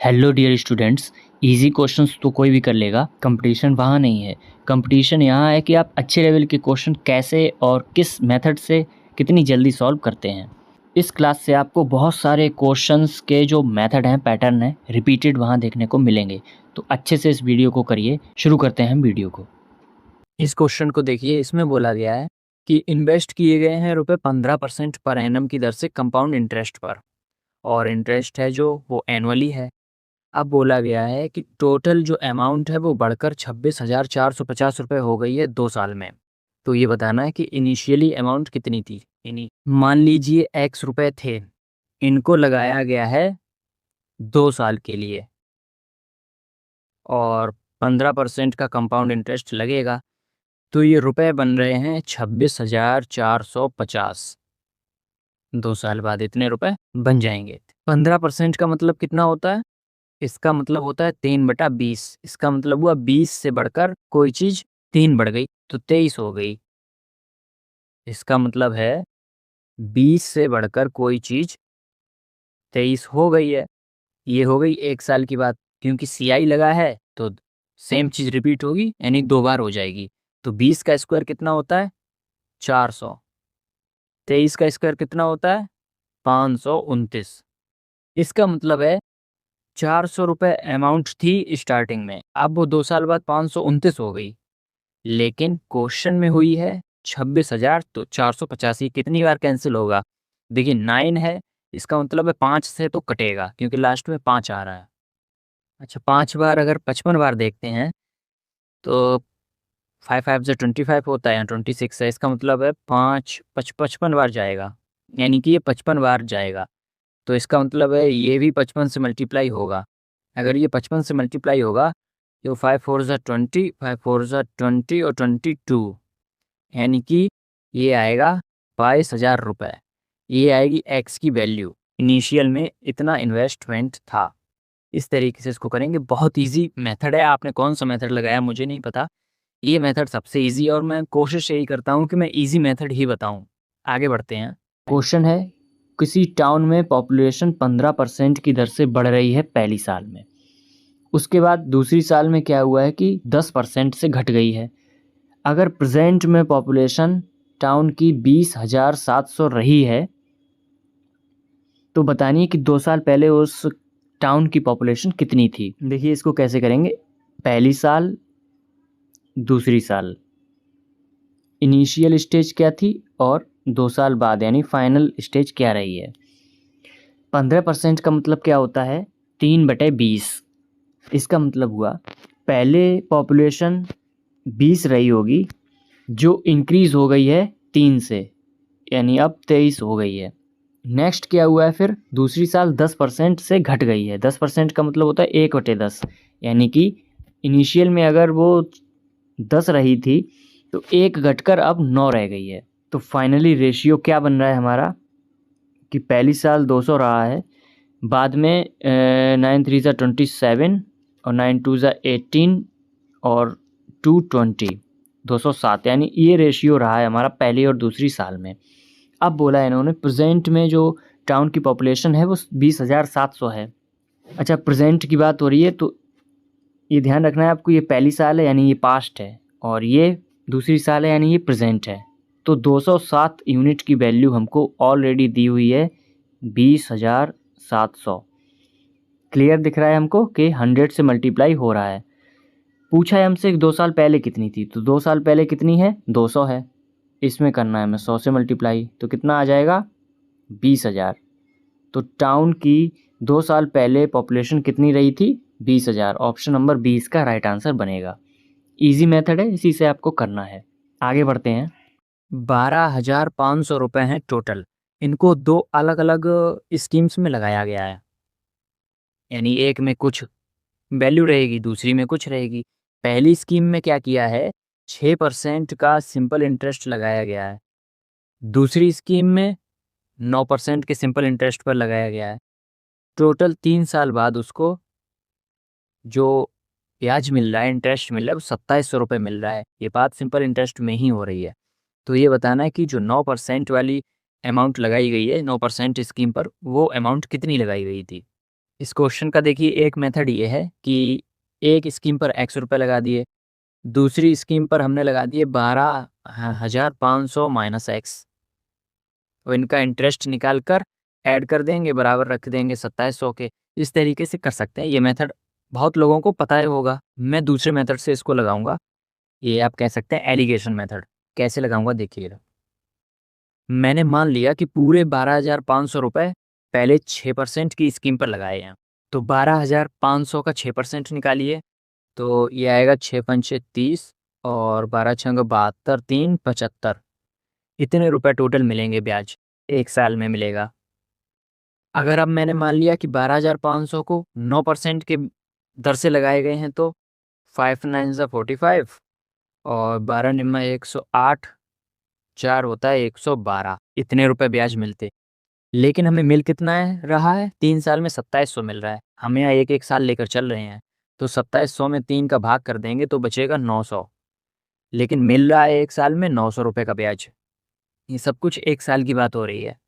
Hello dear students. Easy questions तो कोई भी कर लेगा, कंपटीशन वहाँ नहीं है। कंपटीशन यहाँ है कि आप अच्छे लेवल के क्वेश्चन कैसे और किस मेथड से कितनी जल्दी सॉल्व करते हैं। इस क्लास से आपको बहुत सारे क्वेश्चंस के जो मेथड हैं, पैटर्न हैं, रिपीटेड वहाँ देखने को मिलेंगे। तो अच्छे से इस वीडियो को करिए। शुरू करते हैं हम वीडियो को। इस क्वेश्चन को देखिए, इसमें बोला गया है कि इन्वेस्ट किए गए हैं रुपए 15% पर एनम की दर से कंपाउंड इंटरेस्ट पर, और इंटरेस्ट है जो वो एनुअली है। अब बोला गया है कि टोटल जो अमाउंट है वो बढ़कर 26,450 रुपये हो गई है 2 साल में। तो ये बताना है कि इनिशियली अमाउंट कितनी थी। मान लीजिए x रुपए थे, इनको लगाया गया है 2 साल के लिए और 15% का कंपाउंड इंटरेस्ट लगेगा, तो ये रुपए बन रहे हैं 26,450। 2 साल बाद इतने रुपए बन जाएंगे। 15% का मतलब कितना होता है? इसका मतलब होता है 3/20। इसका मतलब हुआ 20 से बढ़कर कोई चीज 3 बढ़ गई तो 23 हो गई। इसका मतलब है 20 से बढ़कर कोई चीज 23 हो गई है। ये हो गई 1 साल की बात, क्योंकि CI लगा है तो सेम चीज रिपीट होगी, यानी 2 बार हो जाएगी। तो 20 का स्क्वायर कितना होता है? 400। 23 का स्क्वायर कितना होता है? 529। इसका मतलब है 400 रुपये अमाउंट थी स्टार्टिंग में, अब वो 2 साल बाद 529 हो गई। लेकिन क्वेश्चन में हुई है 26,000, तो 485 कितनी बार कैंसिल होगा? देखिए 9 है, इसका मतलब है 5 से तो कटेगा क्योंकि लास्ट में 5 आ रहा है। अच्छा, 5 बार अगर 55 बार देखते हैं तो 5 5 से 25 होता है, या 26 है। इसका मतलब है 5 55 बार जाएगा, यानी कि ये 55 बार जाएगा। तो इसका मतलब है ये भी 55 से मल्टीप्लाई होगा। अगर ये 55 से मल्टीप्लाई होगा तो 5 4 ज़ा 20, 5 4 ज़ा 20 और 22, यानी कि ये आएगा 22,000 रुपये। ये आएगी एक्स की वैल्यू। इनिशियल में इतना इन्वेस्टमेंट था। इस तरीके से इसको करेंगे। बहुत इजी मेथड है। आपने कौन सा मेथड लगाया मुझे नहीं पता, ये मेथड सबसे इजी, और मैं कोशिश यही करता हूँ कि मैं इजी मेथड ही बताऊँ। आगे बढ़ते हैं। क्वेश्चन है, किसी टाउन में पॉपुलेशन 15% की दर से बढ़ रही है पहली साल में। उसके बाद दूसरी साल में क्या हुआ है कि 10% से घट गई है। अगर प्रेजेंट में पॉपुलेशन टाउन की 20,700 रही है तो बतानिए कि 2 साल पहले उस टाउन की पॉपुलेशन कितनी थी। देखिए इसको कैसे करेंगे। पहली साल, दूसरी साल, इनिशियल स्टेज क्या थी और 2 साल बाद यानी फाइनल स्टेज क्या रही है। 15% का मतलब क्या होता है? 3/20। इसका मतलब हुआ पहले पॉपुलेशन 20 रही होगी जो इंक्रीज हो गई है 3 से, यानी अब 23 हो गई है। नेक्स्ट क्या हुआ है फिर? दूसरी साल 10% से घट गई है। 10% का मतलब होता है 1/10, यानी कि इनिशियल में अगर वो 10 रही थी तो 1 घटकर अब 9 रह गई है। तो फाइनली रेशियो क्या बन रहा है हमारा कि पहली साल 200 रहा है, बाद में 9 3 ज़ा 27 और 9 2 ज़ा 18 और 2 20, 207, यानी ये रेशियो रहा है हमारा पहली और दूसरी साल में। अब बोला है इन्होंने प्रेजेंट में जो टाउन की पॉपुलेशन है वो 20,700 है। अच्छा, प्रेजेंट की बात हो रही है तो ये ध्यान रखना है आपको, ये पहली साल है यानी ये पास्ट है, और ये दूसरी साल है यानी ये प्रेजेंट है। तो 207 यूनिट की वैल्यू हमको ऑलरेडी दी हुई है 20,700। क्लियर दिख रहा है हमको कि 100 से मल्टीप्लाई हो रहा है। पूछा है हमसे 2 साल पहले कितनी थी, तो 2 साल पहले कितनी है? 200 है। इसमें करना है हमें 100 से मल्टीप्लाई, तो कितना आ जाएगा? 20,000। तो टाउन की 2 साल पहले पॉपुलेशन कितनी रही थी? 20,000। ऑप्शन नंबर 20 का राइट आंसर बनेगा। इजी मेथड है, इसी से आपको करना है। आगे बढ़ते हैं। 12,500 रुपये हैं टोटल। इनको 2 अलग अलग स्कीम्स में लगाया गया है, यानी एक में कुछ वैल्यू रहेगी, दूसरी में कुछ रहेगी। पहली स्कीम में क्या किया है, 6% का सिंपल इंटरेस्ट लगाया गया है। दूसरी स्कीम में 9% के सिंपल इंटरेस्ट पर लगाया गया है। टोटल 3 साल बाद उसको जो ब्याज मिल रहा है, इंटरेस्ट मिल रहा है, वो 2700 रुपये मिल रहा है। ये बात सिंपल इंटरेस्ट में ही हो रही है। तो ये बताना है कि जो 9% वाली अमाउंट लगाई गई है 9% स्कीम पर, वो अमाउंट कितनी लगाई गई थी। इस क्वेश्चन का देखिए एक मेथड ये है कि एक स्कीम पर x रुपये लगा दिए, दूसरी स्कीम पर हमने लगा दिए 12,500 माइनस एक्स, और इनका इंटरेस्ट निकाल कर ऐड कर देंगे, बराबर रख देंगे 2700 के। इस तरीके से कर सकते हैं। ये मेथड बहुत लोगों को पता ही होगा। मैं दूसरे मेथड से इसको लगाऊंगा, ये आप कह सकते हैं एलिगेशन मेथड। कैसे लगाऊंगा देखिएगा। मैंने मान लिया कि पूरे 12,500 रुपये पहले 6% की स्कीम पर लगाए हैं, तो 12,500 का 6% निकालिए, तो ये आएगा 6 पंचे 30 और 12 छंग 72, 3 75। इतने रुपए टोटल मिलेंगे ब्याज, एक साल में मिलेगा। अगर अब मैंने मान लिया कि 12,500 को 9% के दर से लगाए गए हैं, तो 5 9 45 और 12 निम्मा 108, 4 होता है 112। इतने रुपए ब्याज मिलते। लेकिन हमें मिल कितना है रहा है, 3 साल में 2700 मिल रहा है। हम यहाँ एक एक साल लेकर चल रहे हैं, तो 2700 में 3 का भाग कर देंगे तो बचेगा 900। लेकिन मिल रहा है एक साल में 900 रुपये का ब्याज। ये सब कुछ एक साल की बात हो रही है।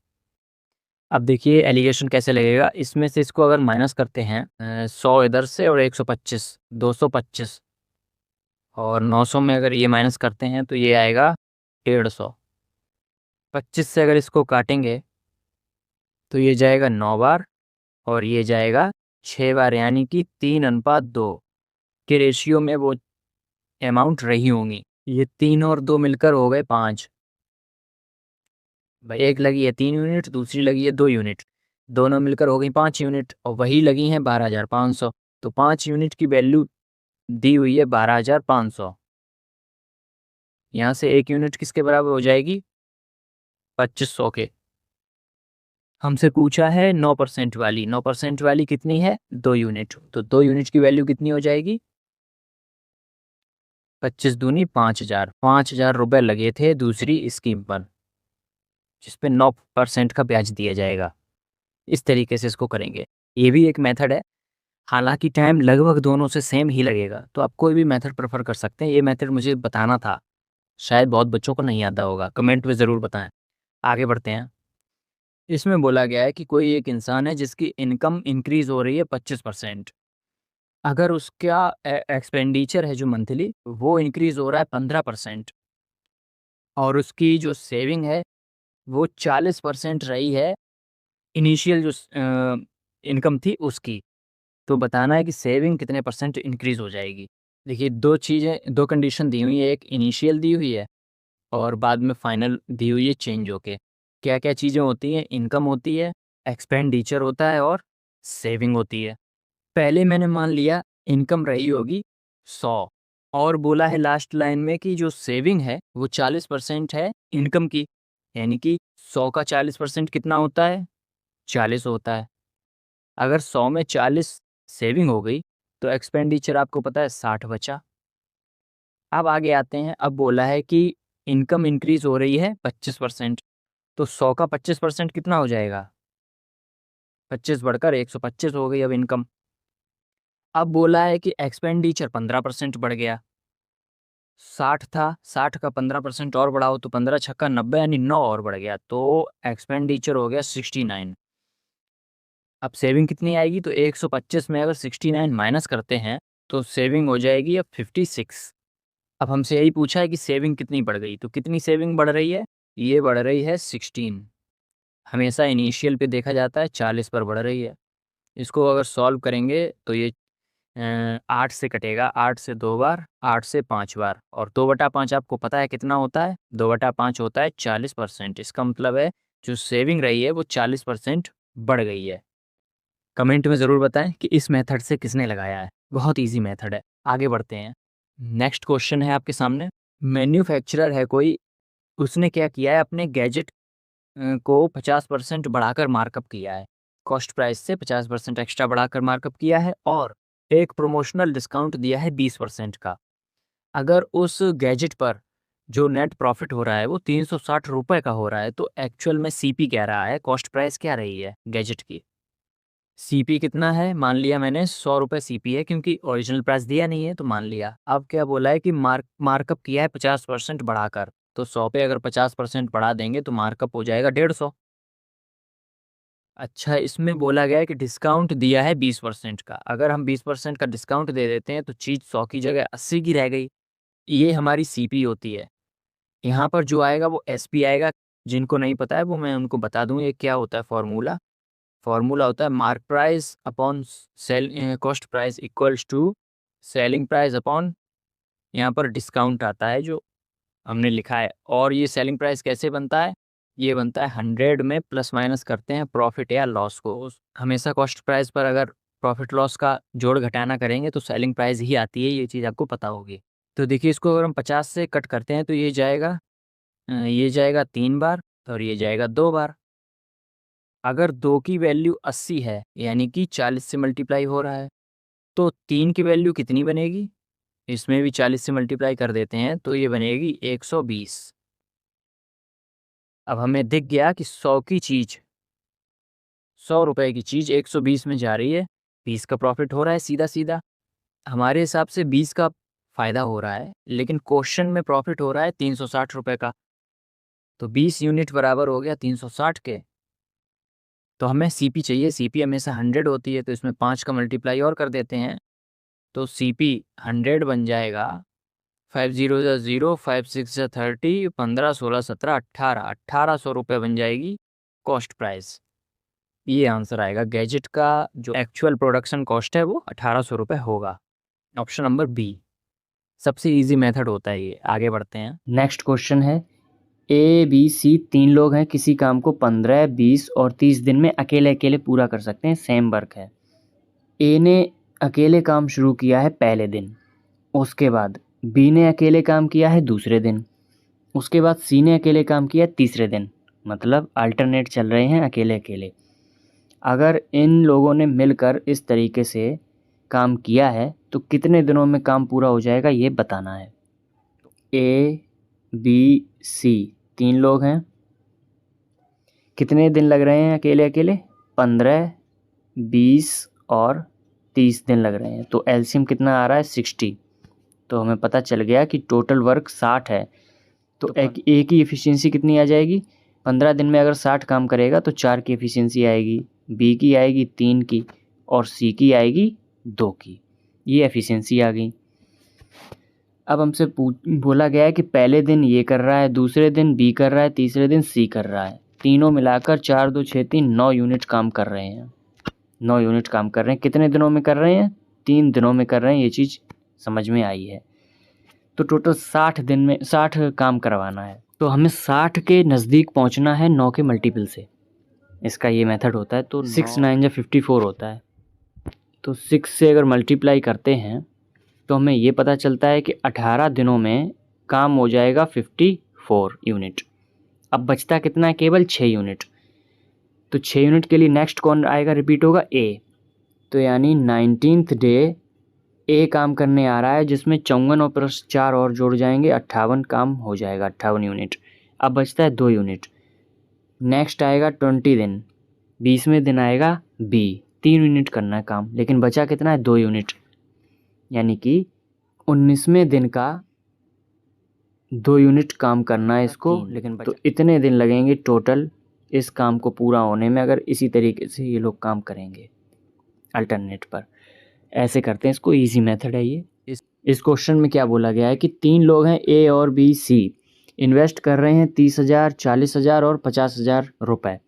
अब देखिए एलिगेशन कैसे लगेगा। इसमें से इसको अगर माइनस करते हैं 100 इधर से और 125, 225, और 900 में अगर ये माइनस करते हैं तो ये आएगा 150। 25 से अगर इसको काटेंगे तो ये जाएगा 9 बार और ये जाएगा 6 बार, यानी कि 3:2 के रेशियो में वो अमाउंट रही होंगी। ये 3 और 2 मिलकर हो गए 5। भाई एक लगी है 3 यूनिट, दूसरी लगी है 2 यूनिट, दोनों मिलकर हो गई 5 यूनिट, और वही लगी हैं 12,500। तो 5 यूनिट की वैल्यू दी हुई है 12,500। यहाँ से 1 यूनिट किसके बराबर हो जाएगी, 2500 के। हमसे पूछा है 9% वाली। 9% वाली कितनी है, 2 यूनिट। तो 2 यूनिट की वैल्यू कितनी हो जाएगी, 25 दूनी 5,000। 5,000 रुपये लगे थे दूसरी स्कीम पर, जिसपे 9% का ब्याज दिया जाएगा। इस तरीके से इसको करेंगे। ये भी एक मेथड है, हालांकि टाइम लगभग दोनों से सेम ही लगेगा। तो आप कोई भी मेथड प्रेफर कर सकते हैं। ये मेथड मुझे बताना था, शायद बहुत बच्चों को नहीं आता होगा, कमेंट में ज़रूर बताएं। आगे बढ़ते हैं। इसमें बोला गया है कि कोई एक इंसान है जिसकी इनकम इंक्रीज हो रही है 25%। अगर उसका एक्सपेंडिचर है जो मंथली, वो इंक्रीज हो रहा है 15%, और उसकी जो सेविंग है वो 40% रही है इनिशियल जो इनकम थी उसकी। तो बताना है कि सेविंग कितने परसेंट इंक्रीज हो जाएगी। देखिए दो चीज़ें, दो कंडीशन दी हुई है, एक इनिशियल दी हुई है और बाद में फाइनल दी हुई है चेंज होके। क्या क्या चीज़ें होती हैं, इनकम होती है, एक्सपेंडिचर होता है और सेविंग होती है। पहले मैंने मान लिया इनकम रही होगी 100, और बोला है लास्ट लाइन में कि जो सेविंग है वो 40% है इनकम की, यानी कि 100 का 40% कितना होता है, 40 होता है। अगर 100 में 40 सेविंग हो गई तो एक्सपेंडिचर आपको पता है 60 बचा। अब आगे आते हैं। अब बोला है कि इनकम इंक्रीज हो रही है 25%, तो 100 का 25% कितना हो जाएगा, 25 बढ़कर 125 हो गई अब इनकम। अब बोला है कि एक्सपेंडिचर 15% बढ़ गया। 60 था, 60 का 15% और बढ़ाओ तो 15 छक्का 90, यानी 9 और बढ़ गया, तो एक्सपेंडिचर हो गया 69। अब सेविंग कितनी आएगी, तो 125 में अगर 69 माइनस करते हैं तो सेविंग हो जाएगी अब 56। अब हमसे यही पूछा है कि सेविंग कितनी बढ़ गई, तो कितनी सेविंग बढ़ रही है, ये बढ़ रही है 16। हमेशा इनिशियल पे देखा जाता है 40 पर बढ़ रही है। इसको अगर सॉल्व करेंगे तो ये 8 से कटेगा, 8 से 2 बार, 8 से 5 बार, और 2/5 आपको पता है कितना होता है, 2/5 होता है 40%। इसका मतलब है जो सेविंग रही है वो 40% बढ़ गई है। कमेंट में ज़रूर बताएं कि इस मेथड से किसने लगाया है। बहुत इजी मेथड है। आगे बढ़ते हैं। नेक्स्ट क्वेश्चन है आपके सामने। मैन्युफैक्चरर है कोई, उसने क्या किया है, अपने गैजेट को 50% बढ़ाकर मार्कअप किया है। कॉस्ट प्राइस से 50% एक्स्ट्रा बढ़ाकर मार्कअप किया है और एक प्रमोशनल डिस्काउंट दिया है 20% का। अगर उस गैजेट पर जो नेट प्रॉफिट हो रहा है वो 360 रुपये का हो रहा है, तो एक्चुअल में सीपी क्या रहा है, कॉस्ट प्राइस क्या रही है गैजेट की। सीपी कितना है, मान लिया मैंने 100 रुपये सीपी है, क्योंकि ओरिजिनल प्राइस दिया नहीं है तो मान लिया। अब क्या बोला है कि मार्कअप किया है 50% बढ़ाकर, तो 100 पे अगर 50% बढ़ा देंगे तो मार्कअप हो जाएगा 150। अच्छा, इसमें बोला गया है कि डिस्काउंट दिया है 20% का। अगर हम 20% का डिस्काउंट दे देते हैं तो चीज़ 100 की जगह 80 की रह गई। ये हमारी सीपी होती है। यहाँ पर जो आएगा वो एसपी आएगा। जिनको नहीं पता है वो मैं उनको बता दूं, ये क्या होता है फॉर्मूला। फॉर्मूला होता है mark price upon sale cost price equals to selling price upon, यहाँ पर डिस्काउंट आता है जो हमने लिखा है। और ये सेलिंग प्राइस कैसे बनता है, ये बनता है 100 में प्लस माइनस करते हैं प्रॉफिट या लॉस को। हमेशा कॉस्ट प्राइस पर अगर प्रॉफिट लॉस का जोड़ घटाना करेंगे तो सेलिंग प्राइस ही आती है, ये चीज़ आपको पता होगी। तो देखिए, इसको अगर हम 50 से कट करते हैं तो ये जाएगा 3 बार और ये जाएगा 2 बार। अगर 2 की वैल्यू 80 है यानी कि 40 से मल्टीप्लाई हो रहा है, तो 3 की वैल्यू कितनी बनेगी, इसमें भी 40 से मल्टीप्लाई कर देते हैं तो ये बनेगी 120। अब हमें दिख गया कि 100 की चीज़, 100 रुपए की चीज़ 120 में जा रही है, 20 का प्रॉफिट हो रहा है सीधा सीधा। हमारे हिसाब से 20 का फ़ायदा हो रहा है, लेकिन क्वेश्चन में प्रॉफिट हो रहा है 360 रुपए का। तो 20 यूनिट बराबर हो गया 360 के। तो हमें सीपी चाहिए, सीपी हमेशा 100 होती है, तो इसमें 5 का मल्टीप्लाई और कर देते हैं तो सीपी 100 बन जाएगा। 5 0 ज़ा 0, 5 6 ज़ा 30, 15 16 17 18, 1800 रुपये बन जाएगी कॉस्ट प्राइस। ये आंसर आएगा। गैजेट का जो एक्चुअल प्रोडक्शन कॉस्ट है वो 1800 रुपये होगा। ऑप्शन नंबर बी सबसे इजी मेथड होता है ये। आगे बढ़ते हैं। नेक्स्ट क्वेश्चन है, ए बी सी 3 लोग हैं, किसी काम को 15, 20 और 30 दिन में अकेले अकेले पूरा कर सकते हैं, सेम वर्क है। ए ने अकेले काम शुरू किया है पहले दिन, उसके बाद बी ने अकेले काम किया है दूसरे दिन, उसके बाद सी ने अकेले काम किया है तीसरे दिन। मतलब अल्टरनेट चल रहे हैं अकेले अकेले। अगर इन लोगों ने मिलकर इस तरीके से काम किया है तो कितने दिनों में काम पूरा हो जाएगा ये बताना है। ए बी सी 3 लोग हैं, कितने दिन लग रहे हैं अकेले अकेले, 15, 20 और 30 दिन लग रहे हैं। तो एलसीएम कितना आ रहा है, 60। तो हमें पता चल गया कि टोटल वर्क 60 है। तो ए की एफिशिएंसी कितनी आ जाएगी, 15 दिन में अगर 60 काम करेगा तो 4 की एफिशिएंसी आएगी, बी की आएगी 3 की और सी की आएगी 2 की। ये एफिशिएंसी आ गई। अब हमसे बोला गया है कि पहले दिन ये कर रहा है, दूसरे दिन बी कर रहा है, तीसरे दिन सी कर रहा है। तीनों मिलाकर 4 2 6 3 9 यूनिट काम कर रहे हैं। 9 यूनिट काम कर रहे हैं। कितने दिनों में कर रहे हैं, 3 दिनों में कर रहे हैं। ये चीज़ समझ में आई है। तो टोटल 60 दिन में 60 काम करवाना है। तो हमें 60 के नज़दीक पहुंचना है 9 के मल्टीपल से। इसका ये मेथड होता है। तो 6 9 या 54 होता है। तो 6 से अगर मल्टीप्लाई करते हैं तो हमें ये पता चलता है कि 18 दिनों में काम हो जाएगा 54 यूनिट। अब बचता कितना है, केवल 6 यूनिट। तो 6 यूनिट के लिए नेक्स्ट कौन आएगा, रिपीट होगा, ए। तो यानी 19th डे ए काम करने आ रहा है, जिसमें 54 और प्लस 4 और जोड़ जाएंगे, 58 काम हो जाएगा, 58 यूनिट। अब बचता है 2 यूनिट। नेक्स्ट आएगा 20 दिन, 20वें दिन आएगा बी, 3 यूनिट करना है काम, लेकिन बचा कितना है, 2 यूनिट। यानी कि 19वें दिन का 2 यूनिट काम करना है इसको, लेकिन तो इतने दिन लगेंगे टोटल इस काम को पूरा होने में, अगर इसी तरीके से ये लोग काम करेंगे अल्टरनेट पर। ऐसे करते हैं इसको, इजी मेथड है ये। इस क्वेश्चन में क्या बोला गया है कि 3 लोग हैं, ए और बी सी, इन्वेस्ट कर रहे हैं 30,000, 40,000 और 50,000 रुपये।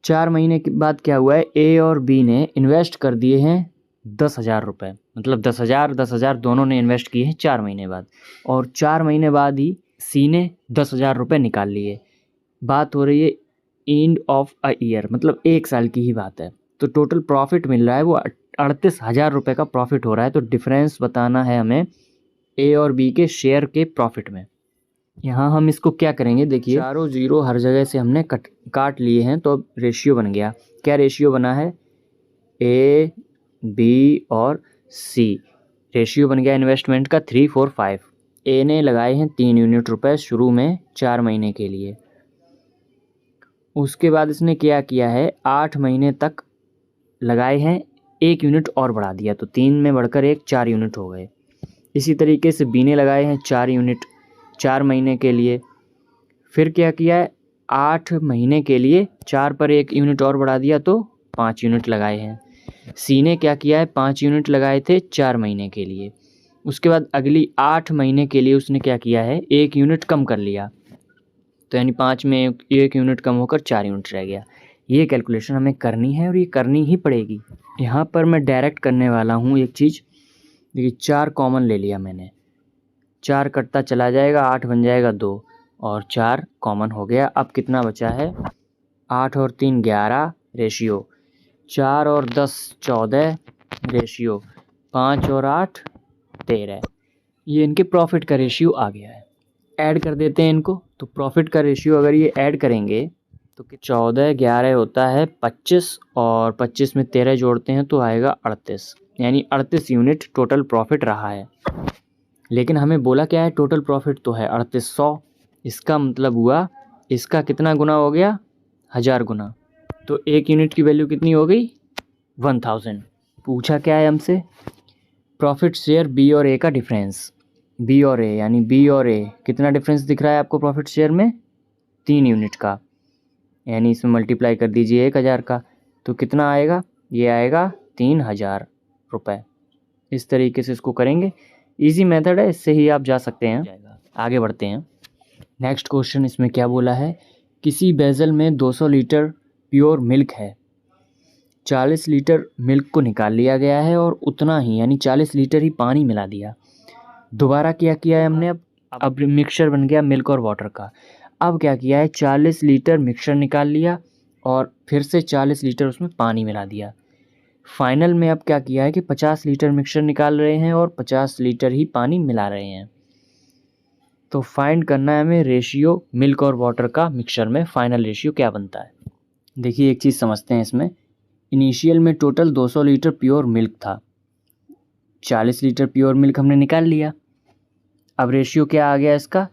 4 महीने के बाद क्या हुआ है, ए और बी ने इन्वेस्ट कर दिए हैं 10,000 रुपये। मतलब 10,000 10,000 दोनों ने इन्वेस्ट किए हैं 4 महीने बाद, और 4 महीने बाद ही सी ने 10,000 रुपये निकाल लिए। बात हो रही है एंड ऑफ अ ईयर, मतलब 1 साल की ही बात है। तो टोटल प्रॉफिट मिल रहा है वो 38,000 रुपये का प्रॉफिट हो रहा है। तो डिफरेंस बताना है हमें ए और बी के शेयर के प्रॉफिट में। यहाँ हम इसको क्या करेंगे, देखिए चारों जीरो हर जगह से हमने काट लिए हैं, तो अब रेशियो बन गया। क्या रेशियो बना है, ए बी और सी। रेशियो बन गया इन्वेस्टमेंट का 3 4 5। ए ने लगाए हैं 3 यूनिट रुपए शुरू में 4 महीने के लिए। उसके बाद इसने क्या किया है, 8 महीने तक लगाए हैं, 1 यूनिट और बढ़ा दिया, तो 3 में बढ़कर 1 4 यूनिट हो गए। इसी तरीके से बी ने लगाए हैं 4 यूनिट 4 महीने के लिए। फिर क्या किया है, 8 महीने के लिए 4 पर 1 यूनिट और बढ़ा दिया तो 5 यूनिट लगाए हैं। सी ने क्या किया है, 5 यूनिट लगाए थे 4 महीने के लिए। उसके बाद अगली 8 महीने के लिए उसने क्या किया है, 1 यूनिट कम कर लिया, तो यानी 5 में 1 यूनिट कम होकर 4 यूनिट रह गया। ये कैलकुलेशन हमें करनी है और ये करनी ही पड़ेगी। यहाँ पर मैं डायरेक्ट करने वाला हूँ एक चीज़। देखिए 4 कॉमन ले लिया मैंने, 4 कटता चला जाएगा, 8 बन जाएगा 2 और 4 कॉमन हो गया। अब कितना बचा है, 8 और 3 11 रेशियो, 4 और 10 14 रेशियो, 5 और 8 13। ये इनके प्रॉफिट का रेशियो आ गया है। ऐड कर देते हैं इनको, तो प्रॉफिट का रेशियो अगर ये ऐड करेंगे तो 14 11 होता है 25 और 25 में 13 जोड़ते हैं तो आएगा 38, यानी 38 यूनिट टोटल प्रॉफिट रहा है। लेकिन हमें बोला क्या है, टोटल प्रॉफिट तो है 3800, इसका मतलब हुआ इसका कितना गुना हो गया, 1000 गुना। तो 1 यूनिट की वैल्यू कितनी हो गई, 1000। पूछा क्या है हमसे, प्रॉफिट शेयर बी और ए का डिफरेंस। बी और ए, यानी बी और ए कितना डिफरेंस दिख रहा है आपको प्रॉफिट शेयर में, 3 यूनिट का, यानी इसमें मल्टीप्लाई कर दीजिए 1000 का, तो कितना आएगा, ये आएगा 3000 रुपये। इस तरीके से इसको करेंगे, इजी मेथड है, इससे ही आप जा सकते हैं। आगे बढ़ते हैं। नेक्स्ट क्वेश्चन इसमें क्या बोला है, किसी बेजल में 200 लीटर प्योर मिल्क है, 40 लीटर मिल्क को निकाल लिया गया है और उतना ही यानी 40 लीटर ही पानी मिला दिया। दोबारा क्या किया है हमने, अब मिक्सचर बन गया मिल्क और वाटर का। अब क्या किया है, 40 लीटर मिक्सचर निकाल लिया और फिर से 40 लीटर उसमें पानी मिला दिया। फाइनल में अब क्या किया है कि 50 लीटर मिक्सचर निकाल रहे हैं और 50 लीटर ही पानी मिला रहे हैं। तो फाइंड करना है हमें रेशियो मिल्क और वाटर का मिक्सचर में, फाइनल रेशियो क्या बनता है। देखिए एक चीज़ समझते हैं इसमें, इनिशियल में टोटल 200 लीटर प्योर मिल्क था, 40 लीटर प्योर मिल्क हमने निकाल लिया। अब रेशियो क्या आ गया इसका,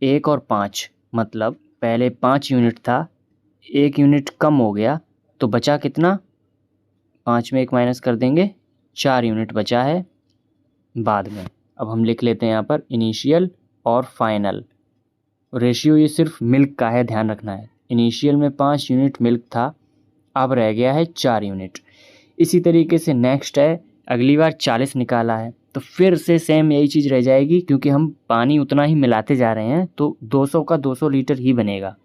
1 और 5, मतलब पहले 5 यूनिट था, 1 यूनिट कम हो गया तो बचा कितना, 5 में 1 माइनस कर देंगे, 4 यूनिट बचा है बाद में। अब हम लिख लेते हैं यहाँ पर इनिशियल और फाइनल। रेशियो ये सिर्फ मिल्क का है, ध्यान रखना है। इनिशियल में 5 यूनिट मिल्क था, अब रह गया है 4 यूनिट। इसी तरीके से नेक्स्ट है, अगली बार 40 निकाला है तो फिर से सेम यही चीज़ रह जाएगी, क्योंकि हम पानी उतना ही मिलाते जा रहे हैं तो 200 का 200 लीटर ही बनेगा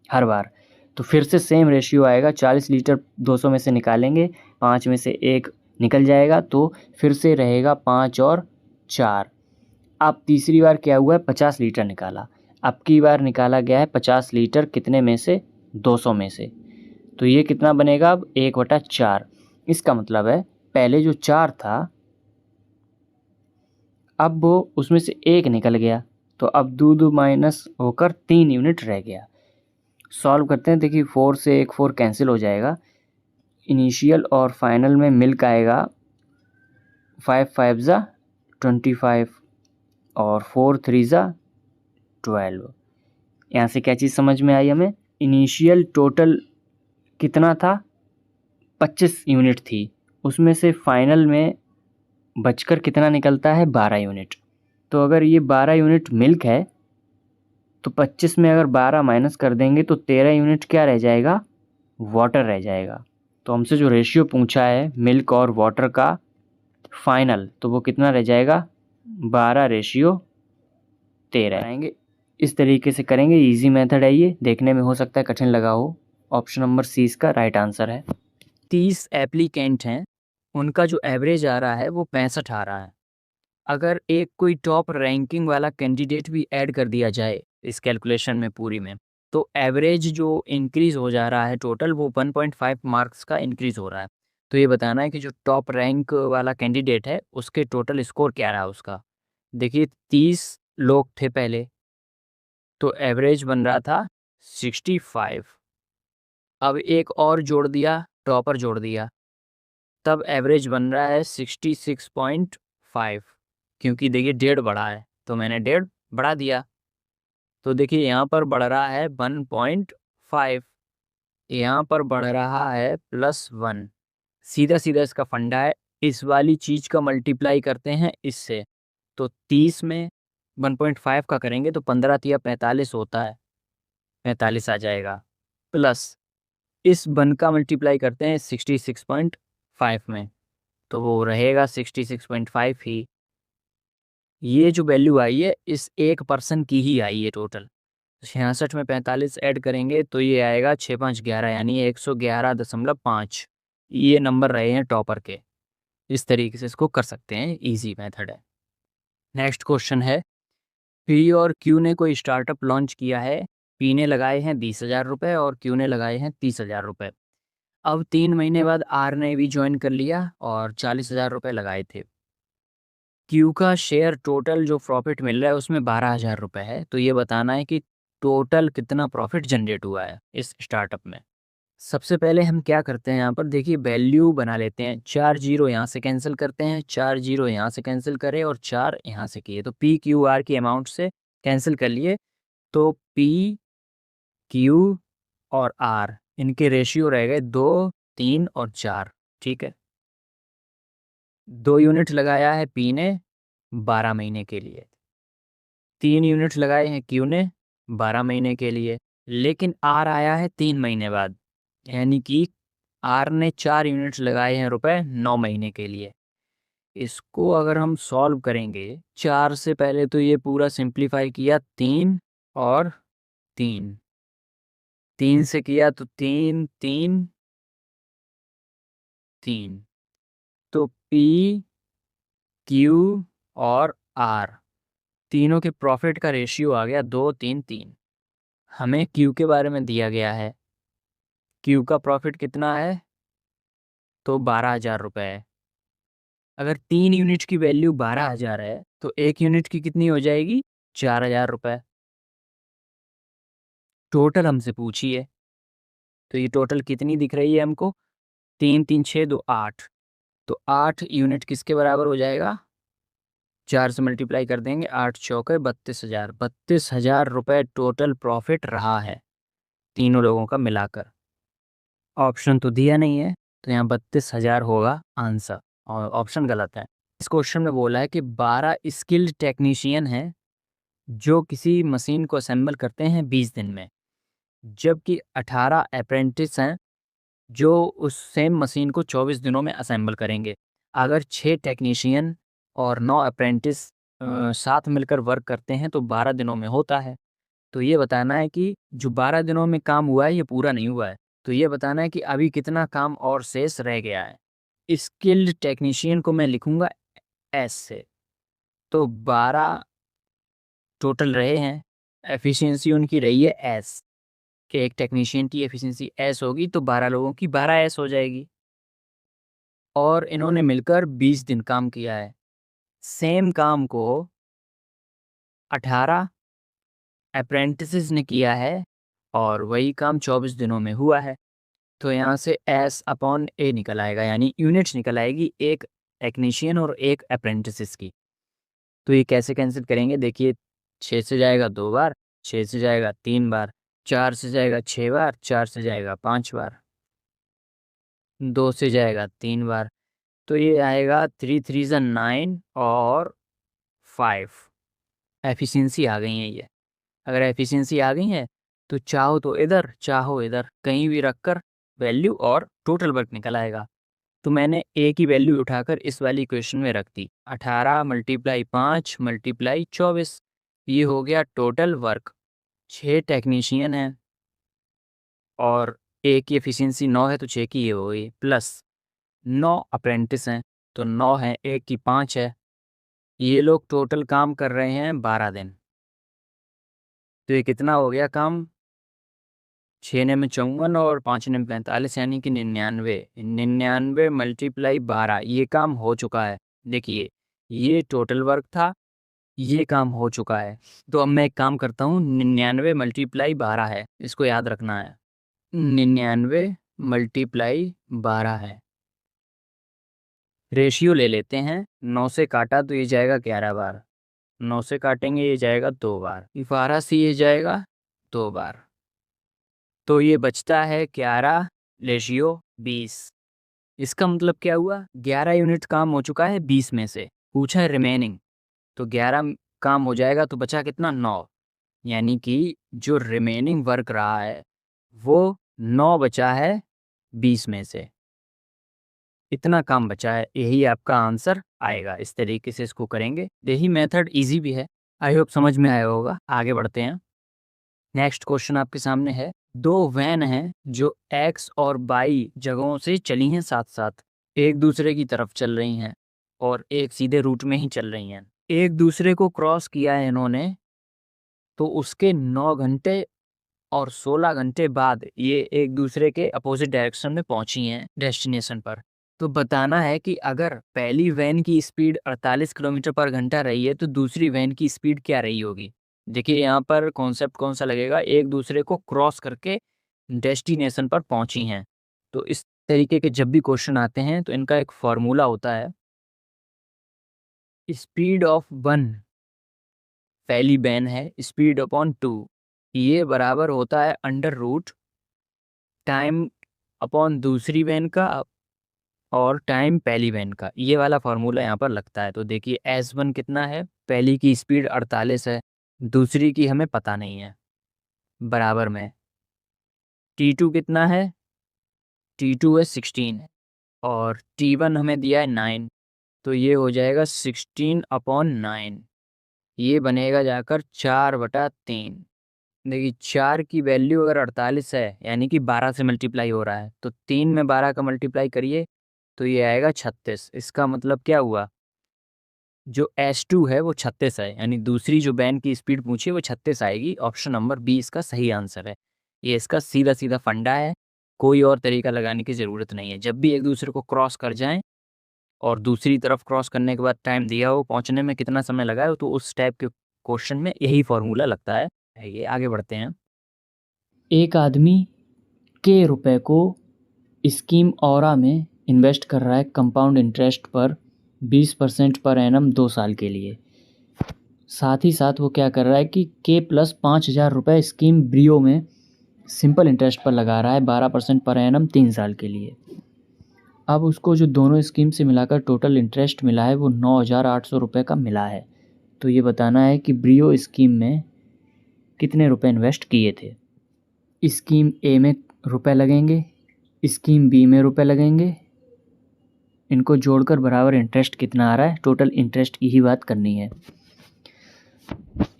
हर बार। तो फिर से सेम रेशियो आएगा, 40 लीटर 200 में से निकालेंगे, 5 में से 1 निकल जाएगा तो फिर से रहेगा 5 और 4। अब तीसरी बार क्या हुआ है, 50 लीटर निकाला, अब की बार निकाला गया है 50 लीटर कितने में से, 200 में से, तो ये कितना बनेगा अब 1/4। इसका मतलब है पहले जो 4 था अब वो उसमें से 1 निकल गया, तो अब 2 माइनस होकर 3 यूनिट रह गया। सॉल्व करते हैं, देखिए 4 से 1 4 कैंसिल हो जाएगा, इनिशियल और फाइनल में मिल्क आएगा 5 5 ज़ा 25 और 4 3 ज़ा 12। यहाँ से क्या चीज़ समझ में आई हमें, इनिशियल टोटल कितना था, 25 यूनिट थी, उसमें से फाइनल में बचकर कितना निकलता है, 12 यूनिट। तो अगर ये 12 यूनिट मिल्क है तो 25 में अगर 12 माइनस कर देंगे तो 13 यूनिट क्या रह जाएगा, वाटर रह जाएगा। तो हमसे जो रेशियो पूछा है मिल्क और वाटर का फाइनल, तो वो कितना रह जाएगा, 12:13 आएंगे। इस तरीके से करेंगे, इजी मेथड है ये, देखने में हो सकता है कठिन लगा हो। ऑप्शन नंबर सी इसका राइट आंसर है। 30 एप्लीकेंट हैं, उनका जो एवरेज आ रहा है वो 65 आ रहा है। अगर एक कोई टॉप रैंकिंग वाला कैंडिडेट भी ऐड कर दिया जाए इस कैलकुलेशन में पूरी में, तो एवरेज जो इंक्रीज़ हो जा रहा है टोटल वो 1.5 मार्क्स का इंक्रीज़ हो रहा है। तो ये बताना है कि जो टॉप रैंक वाला कैंडिडेट है उसके टोटल स्कोर क्या रहा उसका। देखिए 30 लोग थे पहले, तो एवरेज बन रहा था 65। अब एक और जोड़ दिया, टॉपर जोड़ दिया, तब एवरेज बन रहा है 66.5, क्योंकि देखिए 1.5 बढ़ा है तो मैंने 1.5 बढ़ा दिया। तो देखिए यहाँ पर बढ़ रहा है 1.5, यहाँ पर बढ़ रहा है +1। सीधा सीधा इसका फंडा है, इस वाली चीज़ का मल्टीप्लाई करते हैं इससे, तो 30 में 1.5 का करेंगे तो 15 तिया 45 होता है। 45 आ जाएगा, प्लस इस 1 का मल्टीप्लाई करते हैं 66.5 में, तो वो रहेगा 66.5 ही। ये जो वैल्यू आई है इस एक पर्सन की ही आई है टोटल। 66 में 45 ऐड करेंगे तो ये आएगा 6 5 11 यानी 111.5। ये नंबर रहे हैं टॉपर के। इस तरीके से इसको कर सकते हैं, इजी मेथड है। नेक्स्ट क्वेश्चन है, पी और क्यू ने कोई स्टार्टअप लॉन्च किया है। पी ने लगाए हैं 20,000 रुपये और क्यू ने लगाए हैं 30,000 रुपये। अब 3 महीने बाद आर ने भी ज्वाइन कर लिया और 40,000 रुपये लगाए थे। क्यू का शेयर टोटल जो प्रॉफिट मिल रहा है उसमें 12,000 रुपये है, तो ये बताना है कि टोटल कितना प्रॉफिट जनरेट हुआ है इस स्टार्टअप में। सबसे पहले हम क्या करते हैं, यहाँ पर देखिए वैल्यू बना लेते हैं। 4 जीरो यहाँ से कैंसिल करते हैं, 4 जीरो यहाँ से कैंसिल करें और 4 यहाँ से किए, तो पी क्यू आर की अमाउंट से कैंसिल कर लिए, तो पी क्यू और आर इनके रेशियो रह गए 2 3 और 4। ठीक है, 2 यूनिट लगाया है पी ने 12 महीने के लिए, 3 यूनिट लगाए हैं क्यू ने 12 महीने के लिए, लेकिन आर आया है 3 महीने बाद, यानी कि आर ने 4 यूनिट्स लगाए हैं रुपए 9 महीने के लिए। इसको अगर हम सॉल्व करेंगे, 4 से पहले तो ये पूरा सिंप्लीफाई किया 3 और 3, 3 से किया तो 3 3 3, तो पी क्यू और आर तीनों के प्रॉफिट का रेशियो आ गया 2 3 3। हमें क्यू के बारे में दिया गया है, क्यू का प्रॉफिट कितना है, तो 12,000 रुपये है। अगर 3 यूनिट की वैल्यू 12,000 है तो 1 यूनिट की कितनी हो जाएगी, 4,000 रुपये। टोटल हमसे पूछिए, तो ये टोटल कितनी दिख रही है हमको, 3 3 6 2 8, तो 8 यूनिट किसके बराबर हो जाएगा, 4 से मल्टीप्लाई कर देंगे, 8 चौके 32,000, 32,000 रुपये टोटल प्रॉफिट रहा है तीनों लोगों का मिलाकर। ऑप्शन तो दिया नहीं है, तो यहाँ 32,000 होगा आंसर, और ऑप्शन गलत है। इस क्वेश्चन में बोला है कि 12 स्किल्ड टेक्नीशियन हैं जो किसी मशीन को असेंबल करते हैं 20 दिन में, जबकि 18 अप्रेंटिस हैं जो उस सेम मशीन को 24 दिनों में असेंबल करेंगे। अगर 6 टेक्नीशियन और 9 अप्रेंटिस साथ मिलकर वर्क करते हैं तो 12 दिनों में होता है। तो ये बताना है कि जो 12 दिनों में काम हुआ है ये पूरा नहीं हुआ है, तो ये बताना है कि अभी कितना काम और शेष रह गया है। स्किल्ड टेक्नीशियन को मैं लिखूंगा एस से, तो 12 टोटल रहे हैं, एफिशिएंसी उनकी रही है एस, कि एक टेक्नीशियन की एफिशिएंसी एस होगी तो 12 लोगों की 12 एस हो जाएगी, और इन्होंने मिलकर 20 दिन काम किया है। सेम काम को 18 अप्रेंटिसेस ने किया है और वही काम 24 दिनों में हुआ है, तो यहाँ से एस अपॉन ए निकल आएगा, यानी यूनिट्स निकल आएगी एक टेक्नीशियन और एक अप्रेंटिसेस की। तो ये कैसे कैंसिल करेंगे, देखिए 6 से जाएगा 2 बार, 6 से जाएगा 3 बार, 4 से जाएगा 6 बार, 4 से जाएगा 5 बार, 2 से जाएगा 3 बार, तो ये आएगा 3 3 ज़ा 9 और 5। एफिशिएंसी आ गई है ये। अगर एफिशिएंसी आ गई है तो चाहो तो इधर चाहो इधर कहीं भी रखकर वैल्यू और टोटल वर्क निकल आएगा। तो मैंने ए की वैल्यू उठाकर इस वाली इक्वेशन में रख दी, 18 × 5 × 24, ये हो गया टोटल वर्क। 6 टेक्नीशियन हैं और ए की एफिशिएंसी 9 है तो 6 की ये हो गई, प्लस 9 अप्रेंटिस हैं तो 9 है, ए की 5 है, ये लोग टोटल काम कर रहे हैं 12 दिन। तो ये कितना हो गया काम, 6 ने में 54 और 5 ने में 45 यानी कि 99। 99 × 12 ये काम हो चुका है। देखिए ये टोटल वर्क था, ये काम हो चुका है। तो अब मैं एक काम करता हूँ, 99 × 12 है, इसको याद रखना है, 99 × 12 है। रेशियो ले लेते हैं, 9 से काटा तो ये जाएगा 11 बार, 9 से काटेंगे ये जाएगा 2 बार, 12 से ये जाएगा 2 बार, तो ये बचता है 11 रेशियो 20। इसका मतलब क्या हुआ, 11 यूनिट काम हो चुका है 20 में से, पूछा है रिमेनिंग, तो 11 काम हो जाएगा तो बचा कितना, 9, यानी कि जो रिमेनिंग वर्क रहा है वो 9 बचा है 20 में से, इतना काम बचा है, यही आपका आंसर आएगा। इस तरीके से इसको करेंगे। यही मेथड इजी भी है। आई होप समझ में आया होगा। आगे बढ़ते हैं। नेक्स्ट क्वेश्चन आपके सामने है, दो वैन हैं जो एक्स और वाई जगहों से चली हैं साथ साथ, एक दूसरे की तरफ चल रही हैं और एक सीधे रूट में ही चल रही हैं। एक दूसरे को क्रॉस किया है इन्होंने, तो उसके 9 घंटे और 16 घंटे बाद ये एक दूसरे के अपोजिट डायरेक्शन में पहुंची हैं डेस्टिनेशन पर। तो बताना है कि अगर पहली वैन की स्पीड 48 किलोमीटर पर घंटा रही है तो दूसरी वैन की स्पीड क्या रही होगी। देखिए यहाँ पर कॉन्सेप्ट कौन सा लगेगा, एक दूसरे को क्रॉस करके डेस्टिनेशन पर पहुंची हैं। तो इस तरीके के जब भी क्वेश्चन आते हैं तो इनका एक फॉर्मूला होता है, स्पीड ऑफ वन, पहली वैन है, स्पीड अपॉन 2, ये बराबर होता है अंडर रूट टाइम अपॉन दूसरी वैन का और टाइम पहली वैन का। ये वाला फार्मूला यहाँ पर लगता है। तो देखिए S1 कितना है, पहली की स्पीड 48 है, दूसरी की हमें पता नहीं है, बराबर में T2 कितना है, T2 है 16 और T1 हमें दिया है 9, तो ये हो जाएगा 16/9, ये बनेगा जाकर 4/3। देखिए 4 की वैल्यू अगर 48 है यानी कि 12 से मल्टीप्लाई हो रहा है, तो 3 में 12 का मल्टीप्लाई करिए तो ये आएगा 36। इसका मतलब क्या हुआ, जो S2 है वो 36 है, यानी दूसरी जो वैन की स्पीड पूछी वो 36 आएगी। ऑप्शन नंबर बी इसका सही आंसर है। ये इसका सीधा सीधा फंडा है, कोई और तरीका लगाने की ज़रूरत नहीं है। जब भी एक दूसरे को क्रॉस कर जाएं और दूसरी तरफ क्रॉस करने के बाद टाइम दिया हो, पहुंचने में कितना समय लगा है, तो उस टाइप के क्वेश्चन में यही फॉर्मूला लगता है। ये आगे बढ़ते हैं। एक आदमी के रुपए को स्कीम औरा में इन्वेस्ट कर रहा है कंपाउंड इंटरेस्ट पर 20% पर एनम 2 साल के लिए। साथ ही साथ वो क्या कर रहा है कि के प्लस 5,000 रुपये स्कीम ब्रियो में सिंपल इंटरेस्ट पर लगा रहा है 12% पर एनम 3 साल के लिए। अब उसको जो दोनों स्कीम से मिलाकर टोटल इंटरेस्ट मिला है वो 9,800 रुपये का मिला है। तो ये बताना है कि ब्रियो स्कीम में कितने रुपए इन्वेस्ट किए थे। स्कीम ए में रुपए लगेंगे, स्कीम बी में रुपए लगेंगे, इनको जोड़कर बराबर इंटरेस्ट कितना आ रहा है, टोटल इंटरेस्ट की ही बात करनी है।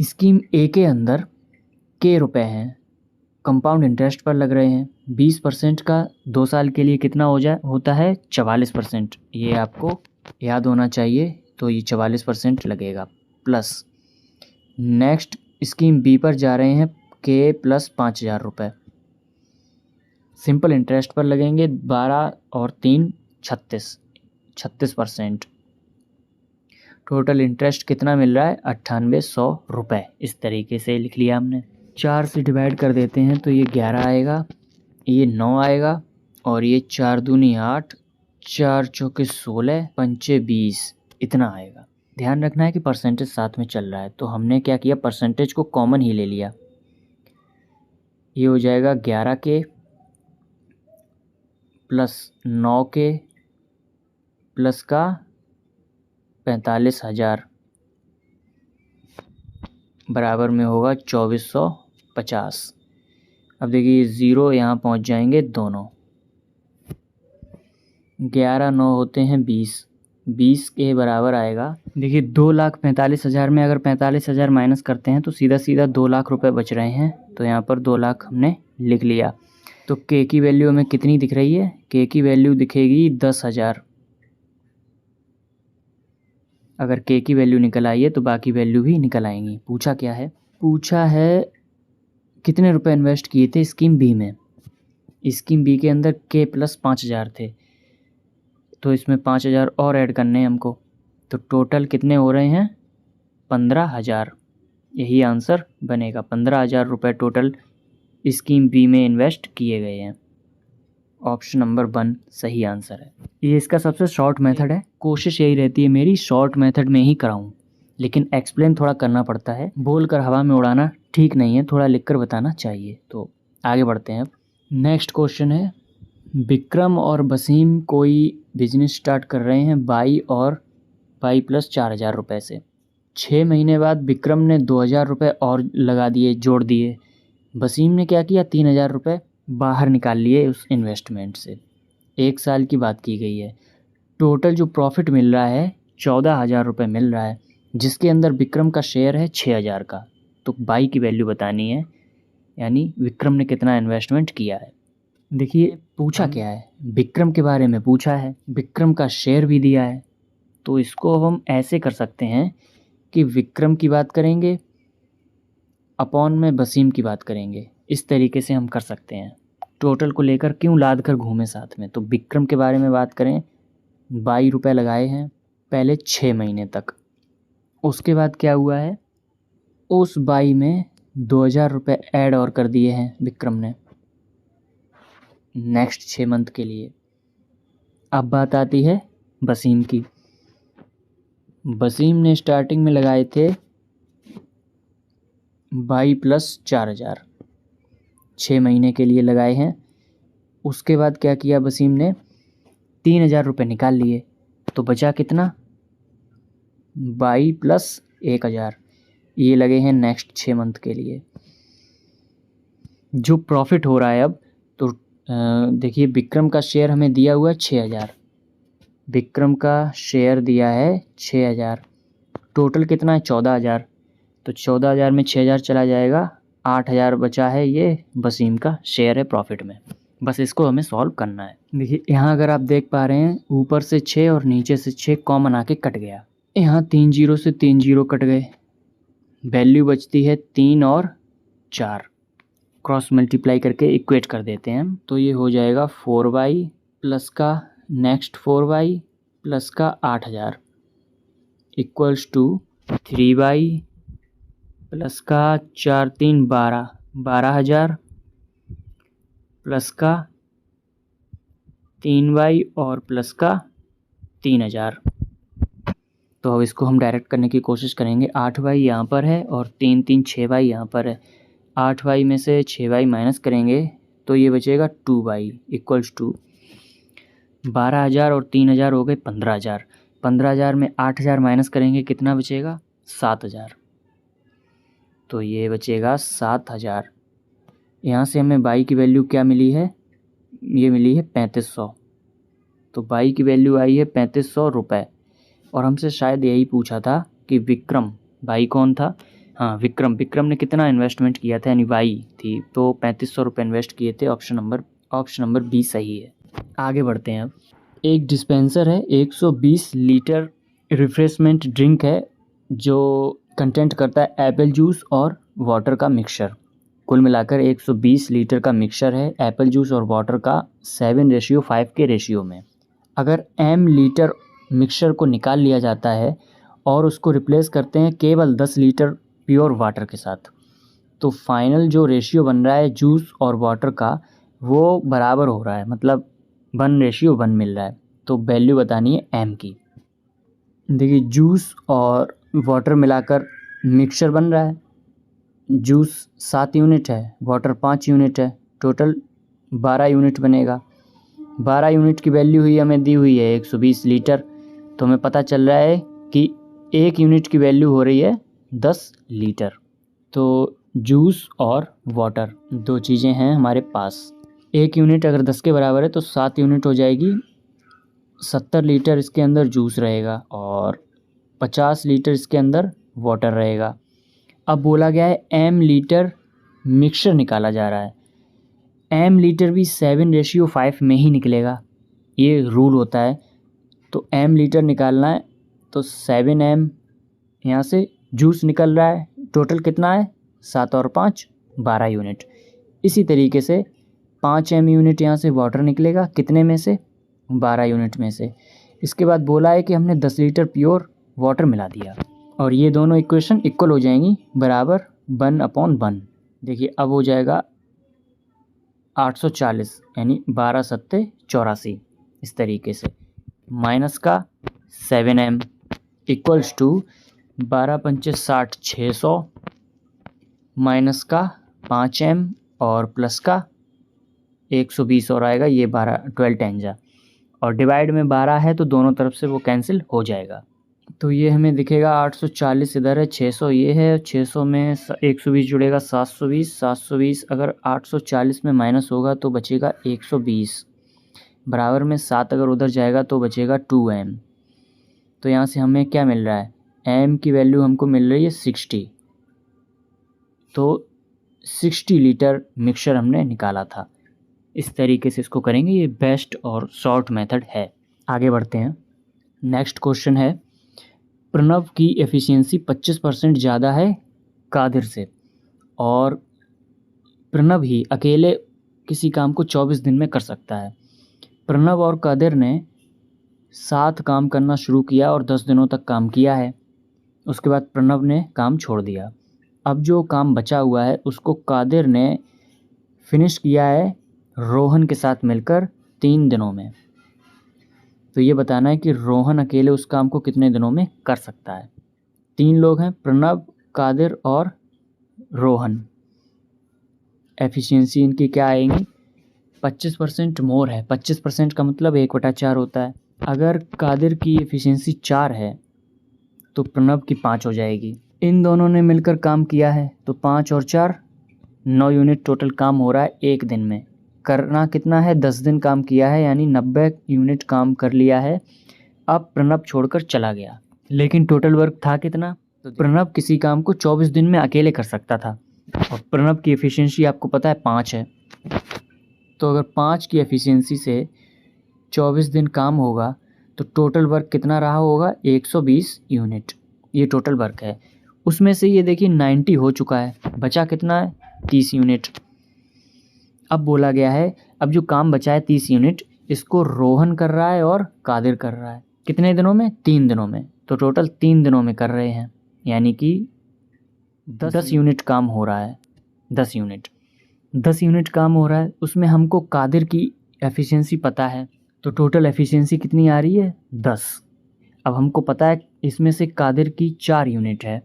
स्कीम ए के अंदर के रुपए हैं, कंपाउंड इंटरेस्ट पर लग रहे हैं, 20% का 2 साल के लिए कितना होता है 44%। ये आपको याद होना चाहिए। तो ये 44% लगेगा। प्लस नेक्स्ट स्कीम बी पर जा रहे हैं के प्लस 5,000 रुपये, सिंपल इंटरेस्ट पर लगेंगे 12 और 3 36%। टोटल इंटरेस्ट कितना मिल रहा है 9800 रुपये। इस तरीके से लिख लिया हमने। 4 से डिवाइड कर देते हैं तो ये 11 आएगा, ये 9 आएगा और ये 4 दूनी 8, 4 चौके 16, 5 20, इतना आएगा। ध्यान रखना है कि परसेंटेज साथ में चल रहा है, तो हमने क्या किया, परसेंटेज को कॉमन ही ले लिया। ये हो जाएगा 11 के प्लस 9 के प्लस का 45,000 बराबर में होगा 2450। अब देखिए 0 यहाँ पहुँच जाएंगे दोनों। 11 9 होते हैं 20, 20 के बराबर आएगा। देखिए 2,45,000 में अगर 45,000 माइनस करते हैं तो सीधा सीधा 2 लाख रुपए बच रहे हैं। तो यहाँ पर 2 लाख हमने लिख लिया। तो के की वैल्यू हमें कितनी दिख रही है, के की वैल्यू दिखेगी 10,000। अगर के की वैल्यू निकल आई है तो बाकी वैल्यू भी निकल आएंगी। पूछा क्या है, पूछा है कितने रुपए इन्वेस्ट किए थे स्कीम बी में। स्कीम बी के अंदर के प्लस 5,000 थे, तो इसमें 5,000 और ऐड करने हैं हमको। तो टोटल कितने हो रहे हैं 15,000। यही आंसर बनेगा। 15,000 रुपये टोटल स्कीम बी में इन्वेस्ट किए गए हैं। ऑप्शन नंबर 1 सही आंसर है। ये इसका सबसे शॉर्ट मेथड है। कोशिश यही रहती है मेरी शॉर्ट मेथड में ही कराऊं, लेकिन एक्सप्लेन थोड़ा करना पड़ता है। बोल कर हवा में उड़ाना ठीक नहीं है, थोड़ा लिख कर बताना चाहिए। तो आगे बढ़ते हैं। नेक्स्ट क्वेश्चन है, विक्रम और वसीम कोई बिजनेस स्टार्ट कर रहे हैं बाई प्लस 4,000 रुपये से। 6 महीने बाद विक्रम ने 2,000 रुपये और लगा दिए, जोड़ दिए। वसीम ने क्या किया, 3,000 रुपये बाहर निकाल लिए उस इन्वेस्टमेंट से। 1 साल की बात की गई है। टोटल जो प्रॉफिट मिल रहा है 14,000 रुपये मिल रहा है, जिसके अंदर विक्रम का शेयर है 6,000 का। तो बाई की वैल्यू बतानी है, यानी विक्रम ने कितना इन्वेस्टमेंट किया है। देखिए पूछा क्या है, विक्रम के बारे में पूछा है, विक्रम का शेयर भी दिया है। तो इसको हम ऐसे कर सकते हैं कि विक्रम की बात करेंगे अपॉन में वसीम की बात करेंगे। इस तरीके से हम कर सकते हैं। टोटल को लेकर क्यों लाद कर घूमे साथ में। तो विक्रम के बारे में बात करें, 22 रुपये लगाए हैं पहले 6 महीने तक। उसके बाद क्या हुआ है, उस 22 में 2,000 रुपये ऐड और कर दिए हैं विक्रम ने नेक्स्ट 6 मंथ के लिए। अब बात आती है वसीम की। वसीम ने स्टार्टिंग में लगाए थे 22 प्लस 4,000, 6 महीने के लिए लगाए हैं। उसके बाद क्या किया वसीम ने, 3,000 रुपये निकाल लिए। तो बचा कितना, 22 प्लस 1,000, ये लगे हैं नेक्स्ट 6 मंथ के लिए। जो प्रॉफिट हो रहा है अब, तो देखिए विक्रम का शेयर हमें दिया हुआ है 6,000, विक्रम का शेयर दिया है 6,000, टोटल कितना है 14,000। तो 14,000 में 6,000 चला जाएगा, 8,000 बचा है, ये वसीम का शेयर है प्रॉफिट में। बस इसको हमें सॉल्व करना है। देखिए यहाँ अगर आप देख पा रहे हैं, ऊपर से 6 और नीचे से 6 कॉमन आके कट गया। यहाँ 3 जीरो से 3 जीरो कट गए, वैल्यू बचती है 3 और 4। क्रॉस मल्टीप्लाई करके इक्वेट कर देते हैं हम। तो ये हो जाएगा 4y प्लस का नेक्स्ट 4y प्लस का 8,000 इक्वल्स टू 3y प्लस का 4 3 12, 12,000 प्लस का 3y और प्लस का 3,000। तो अब इसको हम डायरेक्ट करने की कोशिश करेंगे। 8y यहाँ पर है और 3 3 6y यहाँ पर है। 8y में से 6y माइनस करेंगे तो ये बचेगा 2y इक्वल्स टू 12,000 और 3,000 हो गए 15,000। 15,000 में 8,000 माइनस करेंगे कितना बचेगा, 7,000। तो ये बचेगा 7,000। यहाँ से हमें बाई की वैल्यू क्या मिली है, ये मिली है 3500। तो बाई की वैल्यू आई है 3500 रुपये। और हमसे शायद यही पूछा था कि विक्रम, बाई कौन था, हाँ विक्रम ने कितना इन्वेस्टमेंट किया था, यानी बाई थी। तो 3500 रुपये इन्वेस्ट किए थे। ऑप्शन नंबर बी सही है। आगे बढ़ते हैं अब। एक डिस्पेंसर है, 120 लीटर रिफ्रेशमेंट ड्रिंक है जो कंटेंट करता है एप्पल जूस और वाटर का मिक्सचर। कुल मिलाकर 120 लीटर का मिक्सचर है एप्पल जूस और वाटर का 7:5 के रेशियो में। अगर m लीटर मिक्सचर को निकाल लिया जाता है और उसको रिप्लेस करते हैं केवल 10 लीटर प्योर वाटर के साथ, तो फाइनल जो रेशियो बन रहा है जूस और वाटर का वो बराबर हो रहा है, मतलब 1:1 मिल रहा है। तो वैल्यू बतानी है m की। देखिए जूस और वाटर मिलाकर मिक्सचर बन रहा है। जूस 7 यूनिट है, वाटर 5 यूनिट है, टोटल 12 यूनिट बनेगा। 12 यूनिट की वैल्यू हुई हमें दी हुई है 120 लीटर। तो हमें पता चल रहा है कि 1 यूनिट की वैल्यू हो रही है 10 लीटर। तो जूस और वाटर दो चीज़ें हैं हमारे पास। 1 यूनिट अगर 10 के बराबर है तो 7 यूनिट हो जाएगी, 70 लीटर इसके अंदर जूस रहेगा और 50 लीटर इसके अंदर वाटर रहेगा। अब बोला गया है m लीटर मिक्सचर निकाला जा रहा है। m लीटर भी 7:5 में ही निकलेगा, ये रूल होता है। तो m लीटर निकालना है तो 7m यहाँ से जूस निकल रहा है, टोटल कितना है 7 और 5 12 यूनिट। इसी तरीके से 5m यूनिट यहाँ से वाटर निकलेगा, कितने में से 12 यूनिट में से। इसके बाद बोला है कि हमने 10 लीटर प्योर वाटर मिला दिया और ये दोनों इक्वेशन इक्वल हो जाएंगी, बराबर 1/1। देखिए अब हो जाएगा 840, यानी 12 सत्ते 84, इस तरीके से। माइनस का 7m इक्वल्स टू 12 पंचे 60 600 माइनस का 5m और प्लस का 120 और आएगा, ये 12 10 जा और डिवाइड में 12 है तो दोनों तरफ से वो कैंसिल हो जाएगा। तो ये हमें दिखेगा 840 इधर है, 600 ये है, 600 में 120 जुड़ेगा 720, 720 अगर 840 में माइनस होगा तो बचेगा 120, बराबर में 7 अगर उधर जाएगा तो बचेगा 2m। तो यहाँ से हमें क्या मिल रहा है, m की वैल्यू हमको मिल रही है 60। तो 60 लीटर मिक्सचर हमने निकाला था। इस तरीके से इसको करेंगे, ये बेस्ट और शॉर्ट मेथड है। आगे बढ़ते हैं। नेक्स्ट क्वेश्चन है, प्रणव की एफिशिएंसी 25% ज़्यादा है कादिर से, और प्रणव ही अकेले किसी काम को 24 दिन में कर सकता है। प्रणव और कादिर ने साथ काम करना शुरू किया और 10 दिनों तक काम किया है। उसके बाद प्रणव ने काम छोड़ दिया। अब जो काम बचा हुआ है उसको कादिर ने फिनिश किया है रोहन के साथ मिलकर 3 दिनों में। तो ये बताना है कि रोहन अकेले उस काम को कितने दिनों में कर सकता है। 3 लोग हैं, प्रणव, कादिर और रोहन। एफिशिएंसी इनकी क्या आएंगी, 25% मोर है। 25% का मतलब 1/4 होता है। अगर कादिर की एफिशिएंसी 4 है तो प्रणव की 5 हो जाएगी। इन दोनों ने मिलकर काम किया है तो 5 और 4 9 यूनिट टोटल काम हो रहा है एक दिन में। करना कितना है, 10 दिन काम किया है, यानी 90 यूनिट काम कर लिया है। अब प्रणव छोड़कर चला गया, लेकिन टोटल वर्क था कितना, तो प्रणव किसी काम को 24 दिन में अकेले कर सकता था, और प्रणव की एफिशिएंसी आपको पता है 5 है। तो अगर 5 की एफिशिएंसी से 24 दिन काम होगा तो टोटल वर्क कितना रहा होगा, 120 यूनिट। ये टोटल वर्क है। उसमें से ये देखिए 90 हो चुका है, बचा कितना है, 30 यूनिट। अब बोला गया है, अब जो काम बचा है 30 यूनिट, इसको रोहन कर रहा है और कादिर कर रहा है। कितने दिनों में, 3 दिनों में। तो टोटल 3 दिनों में कर रहे हैं, यानी कि 10 यूनिट काम हो रहा है। 10 यूनिट काम हो रहा है। उसमें हमको कादिर की एफिशिएंसी पता है, तो टोटल एफिशिएंसी कितनी आ रही है, 10। अब हमको पता है इसमें से कादिर की 4 यूनिट है,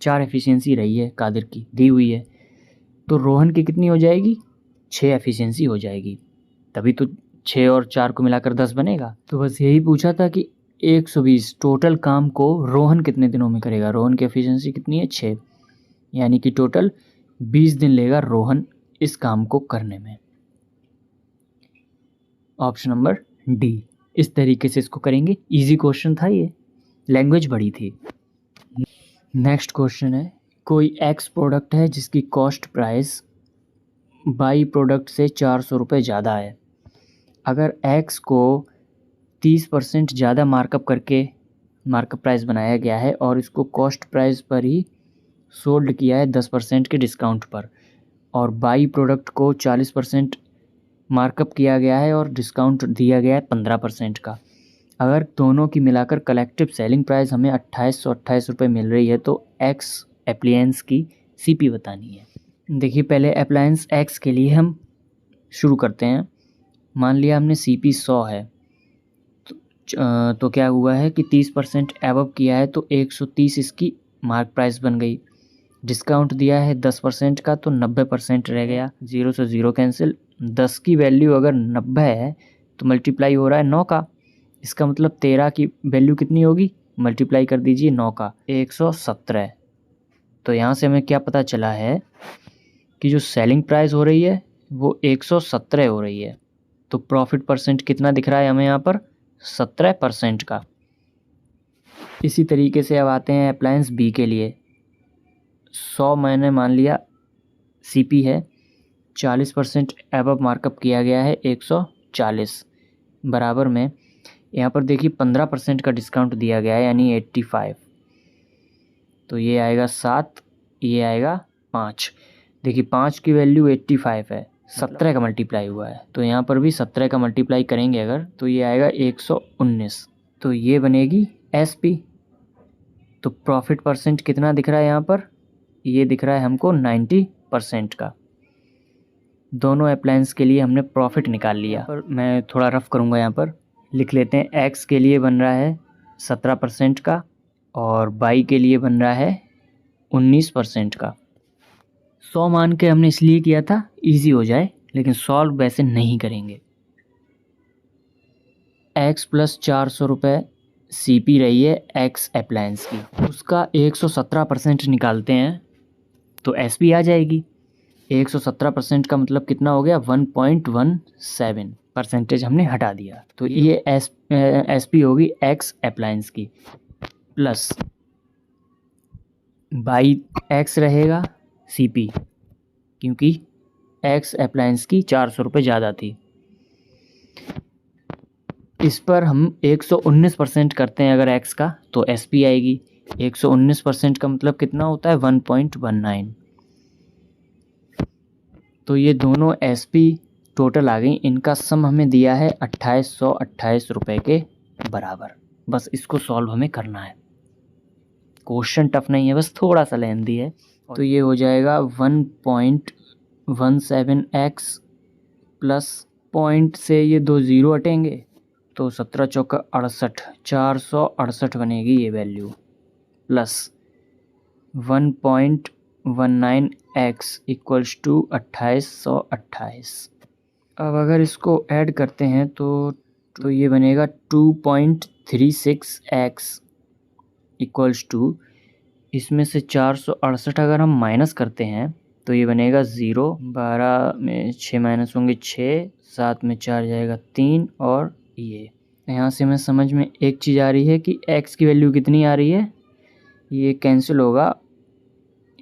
4 एफिशिएंसी रही है कादिर की, दी हुई है। तो रोहन की कितनी हो जाएगी, 6 एफिशिएंसी हो जाएगी। तभी तो 6 और 4 को मिलाकर 10 बनेगा। तो बस यही पूछा था कि 120 टोटल काम को रोहन कितने दिनों में करेगा। रोहन की एफिशिएंसी कितनी है, 6, यानी कि टोटल 20 दिन लेगा रोहन इस काम को करने में। Option number D. इस तरीके से इसको करेंगे। इजी क्वेश्चन था ये, लैंग्वेज बड़ी थी। नेक्स्ट क्वेश्चन है, कोई एक्स प्रोडक्ट है जिसकी कॉस्ट प्राइस बाई प्रोडक्ट से 400 रुपये ज़्यादा है। अगर एक्स को 30% ज़्यादा मार्कअप करके मार्कअप प्राइस बनाया गया है और इसको कॉस्ट प्राइस पर ही सोल्ड किया है 10% के डिस्काउंट पर, और बाई प्रोडक्ट को 40% मार्कअप किया गया है और डिस्काउंट दिया गया है 15% का। अगर दोनों की मिलाकर कलेक्टिव सेलिंग प्राइस हमें 2828 रुपये मिल रही है, तो एक्स अप्लायंस की सीपी बतानी है। देखिए, पहले अप्लायंस एक्स के लिए हम शुरू करते हैं। मान लिया हमने सीपी 100 है, तो क्या हुआ है कि 30% एबव किया है तो 130 इसकी मार्क प्राइस बन गई। डिस्काउंट दिया है 10% का तो 90% रह गया, 0 से 0 कैंसिल। 10 की वैल्यू अगर 90 है तो मल्टीप्लाई हो रहा है 9 का, इसका मतलब 13 की वैल्यू कितनी होगी, मल्टीप्लाई कर दीजिए 9 का, 117। तो यहाँ से हमें क्या पता चला है कि जो सेलिंग प्राइस हो रही है वो 117 हो रही है। तो प्रॉफिट परसेंट कितना दिख रहा है हमें यहाँ पर, 17% का। इसी तरीके से अब आते हैं अप्लायंस बी के लिए। 100 मैंने मान लिया सीपी है, 40% एबव मार्कअप किया गया है 140, बराबर में यहाँ पर देखिए 15% का डिस्काउंट दिया गया है, यानी 85। तो ये आएगा 7, ये आएगा 5। देखिए 5 की वैल्यू 85 है, 17 का मल्टीप्लाई हुआ है, तो यहाँ पर भी 17 का मल्टीप्लाई करेंगे अगर, तो ये आएगा 119। तो ये बनेगी एसपी। तो प्रॉफिट परसेंट कितना दिख रहा है यहाँ पर, ये दिख रहा है हमको 90% का। दोनों अप्लायंस के लिए हमने प्रॉफिट निकाल लिया। पर मैं थोड़ा रफ करूँगा, यहाँ पर लिख लेते हैं। एक्स के लिए बन रहा है 17% का और बाई के लिए बन रहा है 19% का। 100 मान के हमने इसलिए किया था इजी हो जाए, लेकिन सॉल्व वैसे नहीं करेंगे। एक्स प्लस 400 रुपये सीपी रही है एक्स अप्लायंस की, उसका 117% निकालते हैं तो एसपी आ जाएगी। 117% का मतलब कितना हो गया, 1.17 परसेंटेज हमने हटा दिया, तो ये एसपी होगी एक्स अप्लायंस की, प्लस बाई एक्स रहेगा सीपी, क्योंकि एक्स अप्लायंस की 400 रुपये ज़्यादा थी। इस पर हम 119% करते हैं अगर एक्स का, तो एसपी आएगी। 119% का मतलब कितना होता है, 1.19। तो ये दोनों एसपी टोटल आ गई, इनका सम हमें दिया है 2828 रुपये के बराबर। बस इसको सॉल्व हमें करना है, क्वेश्चन टफ नहीं है, बस थोड़ा सा लेंदी है। तो ये हो जाएगा 1.17x प्लस पॉइंट से ये 2 ज़ीरो हटेंगे, तो 17 चौका 68, 468 बनेगी ये value, plus 1.19x equals to 2828। अब अगर इसको ऐड करते हैं तो ये बनेगा 2.36x इक्वल्स टू, इसमें से 468 अगर हम माइनस करते हैं तो ये बनेगा 0, 12 में 6 माइनस होंगे 6, 7 में 4 जाएगा 3, और ये यहाँ से हमें समझ में एक चीज़ आ रही है कि x की वैल्यू कितनी आ रही है, ये कैंसिल होगा,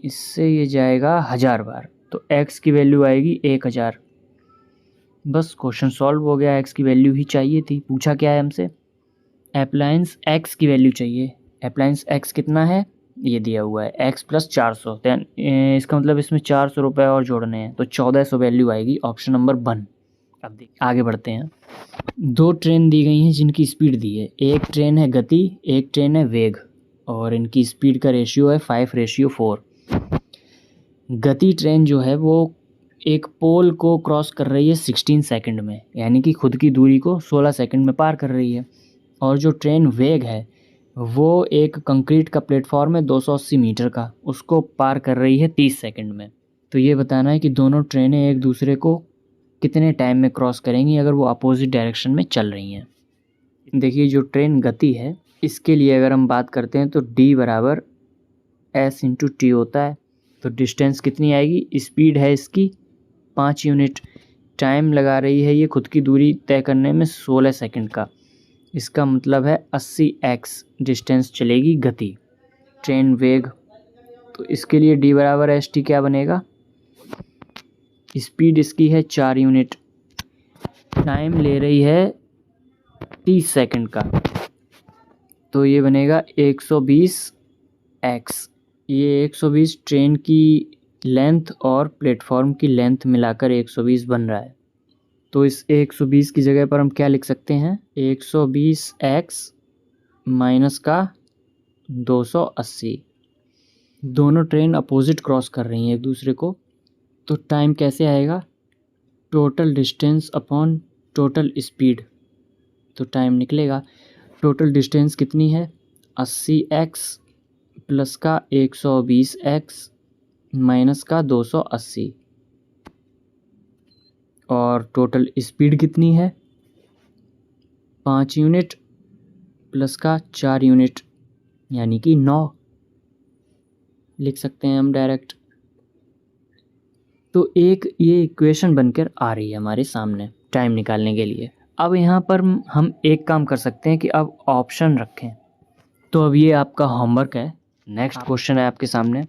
इससे ये जाएगा 1000 बार, तो x की वैल्यू आएगी 1000। बस क्वेश्चन सॉल्व हो गया, x की वैल्यू ही चाहिए थी। पूछा क्या है हमसे, अप्लायंस x की वैल्यू चाहिए। अप्लायंस x कितना है, ये दिया हुआ है x प्लस 400, दैन इसका मतलब इसमें 400 रुपये और जोड़ने हैं, तो 1400 वैल्यू आएगी, ऑप्शन नंबर 1। अब देखिए आगे बढ़ते हैं। 2 ट्रेन दी गई हैं जिनकी स्पीड दी है, एक ट्रेन है गति, एक ट्रेन है वेग, और इनकी स्पीड का रेशियो है 5:4। गति ट्रेन जो है वो एक पोल को क्रॉस कर रही है 16 सेकंड में, यानी कि खुद की दूरी को 16 सेकंड में पार कर रही है। और जो ट्रेन वेग है वो एक कंक्रीट का प्लेटफॉर्म है 280 मीटर का, उसको पार कर रही है 30 सेकंड में। तो ये बताना है कि दोनों ट्रेनें एक दूसरे को कितने टाइम में क्रॉस करेंगी अगर वो अपोजिट डायरेक्शन में चल रही हैं। देखिए जो ट्रेन गति है, इसके लिए अगर हम बात करते हैं तो D बराबर S/T होता है। तो डिस्टेंस कितनी आएगी, स्पीड है इसकी 5 यूनिट, टाइम लगा रही है ये खुद की दूरी तय करने में 16 सेकंड का, इसका मतलब है 80x डिस्टेंस चलेगी गति। ट्रेन वेग, तो इसके लिए D बराबर ST क्या बनेगा, स्पीड इसकी है 4 यूनिट, टाइम ले रही है 30 सेकंड का, तो ये बनेगा 120x। ये 120 ट्रेन की लेंथ और प्लेटफॉर्म की लेंथ मिलाकर 120 बन रहा है। तो इस 120 की जगह पर हम क्या लिख सकते हैं, 120x माइनस का 280। दोनों ट्रेन अपोजिट क्रॉस कर रही हैं एक दूसरे को, तो टाइम कैसे आएगा, total distance upon total speed, तो टाइम निकलेगा। टोटल डिस्टेंस कितनी है, 80x प्लस का 120x माइनस का 280, और टोटल स्पीड कितनी है, 5 यूनिट प्लस का 4 यूनिट, यानी कि 9 लिख सकते हैं हम डायरेक्ट। तो एक ये इक्वेशन बनकर आ रही है हमारे सामने टाइम निकालने के लिए। अब यहाँ पर हम एक काम कर सकते हैं कि अब ऑप्शन रखें। तो अब ये आपका होमवर्क है। नेक्स्ट क्वेश्चन है आपके सामने,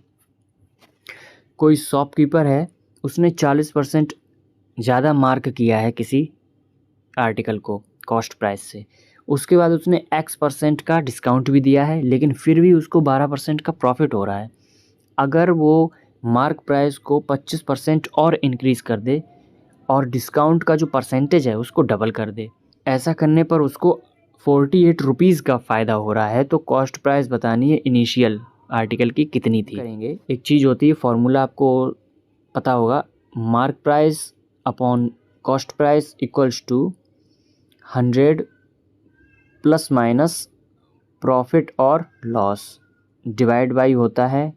कोई शॉपकीपर है, उसने 40% ज़्यादा मार्क किया है किसी आर्टिकल को कॉस्ट प्राइस से, उसके बाद उसने X% का डिस्काउंट भी दिया है, लेकिन फिर भी उसको 12% का प्रॉफिट हो रहा है। अगर वो मार्क प्राइस को 25% और इंक्रीज़ कर दे और डिस्काउंट का जो परसेंटेज है उसको डबल कर दे, ऐसा करने पर उसको 48 रुपीज़ का फ़ायदा हो रहा है, तो कॉस्ट प्राइस बतानी है इनिशियल आर्टिकल की कितनी थी। करेंगे, एक चीज़ होती है फॉर्मूला आपको पता होगा, mark price upon cost price equals to 100 plus minus profit और लॉस डिवाइड बाई होता है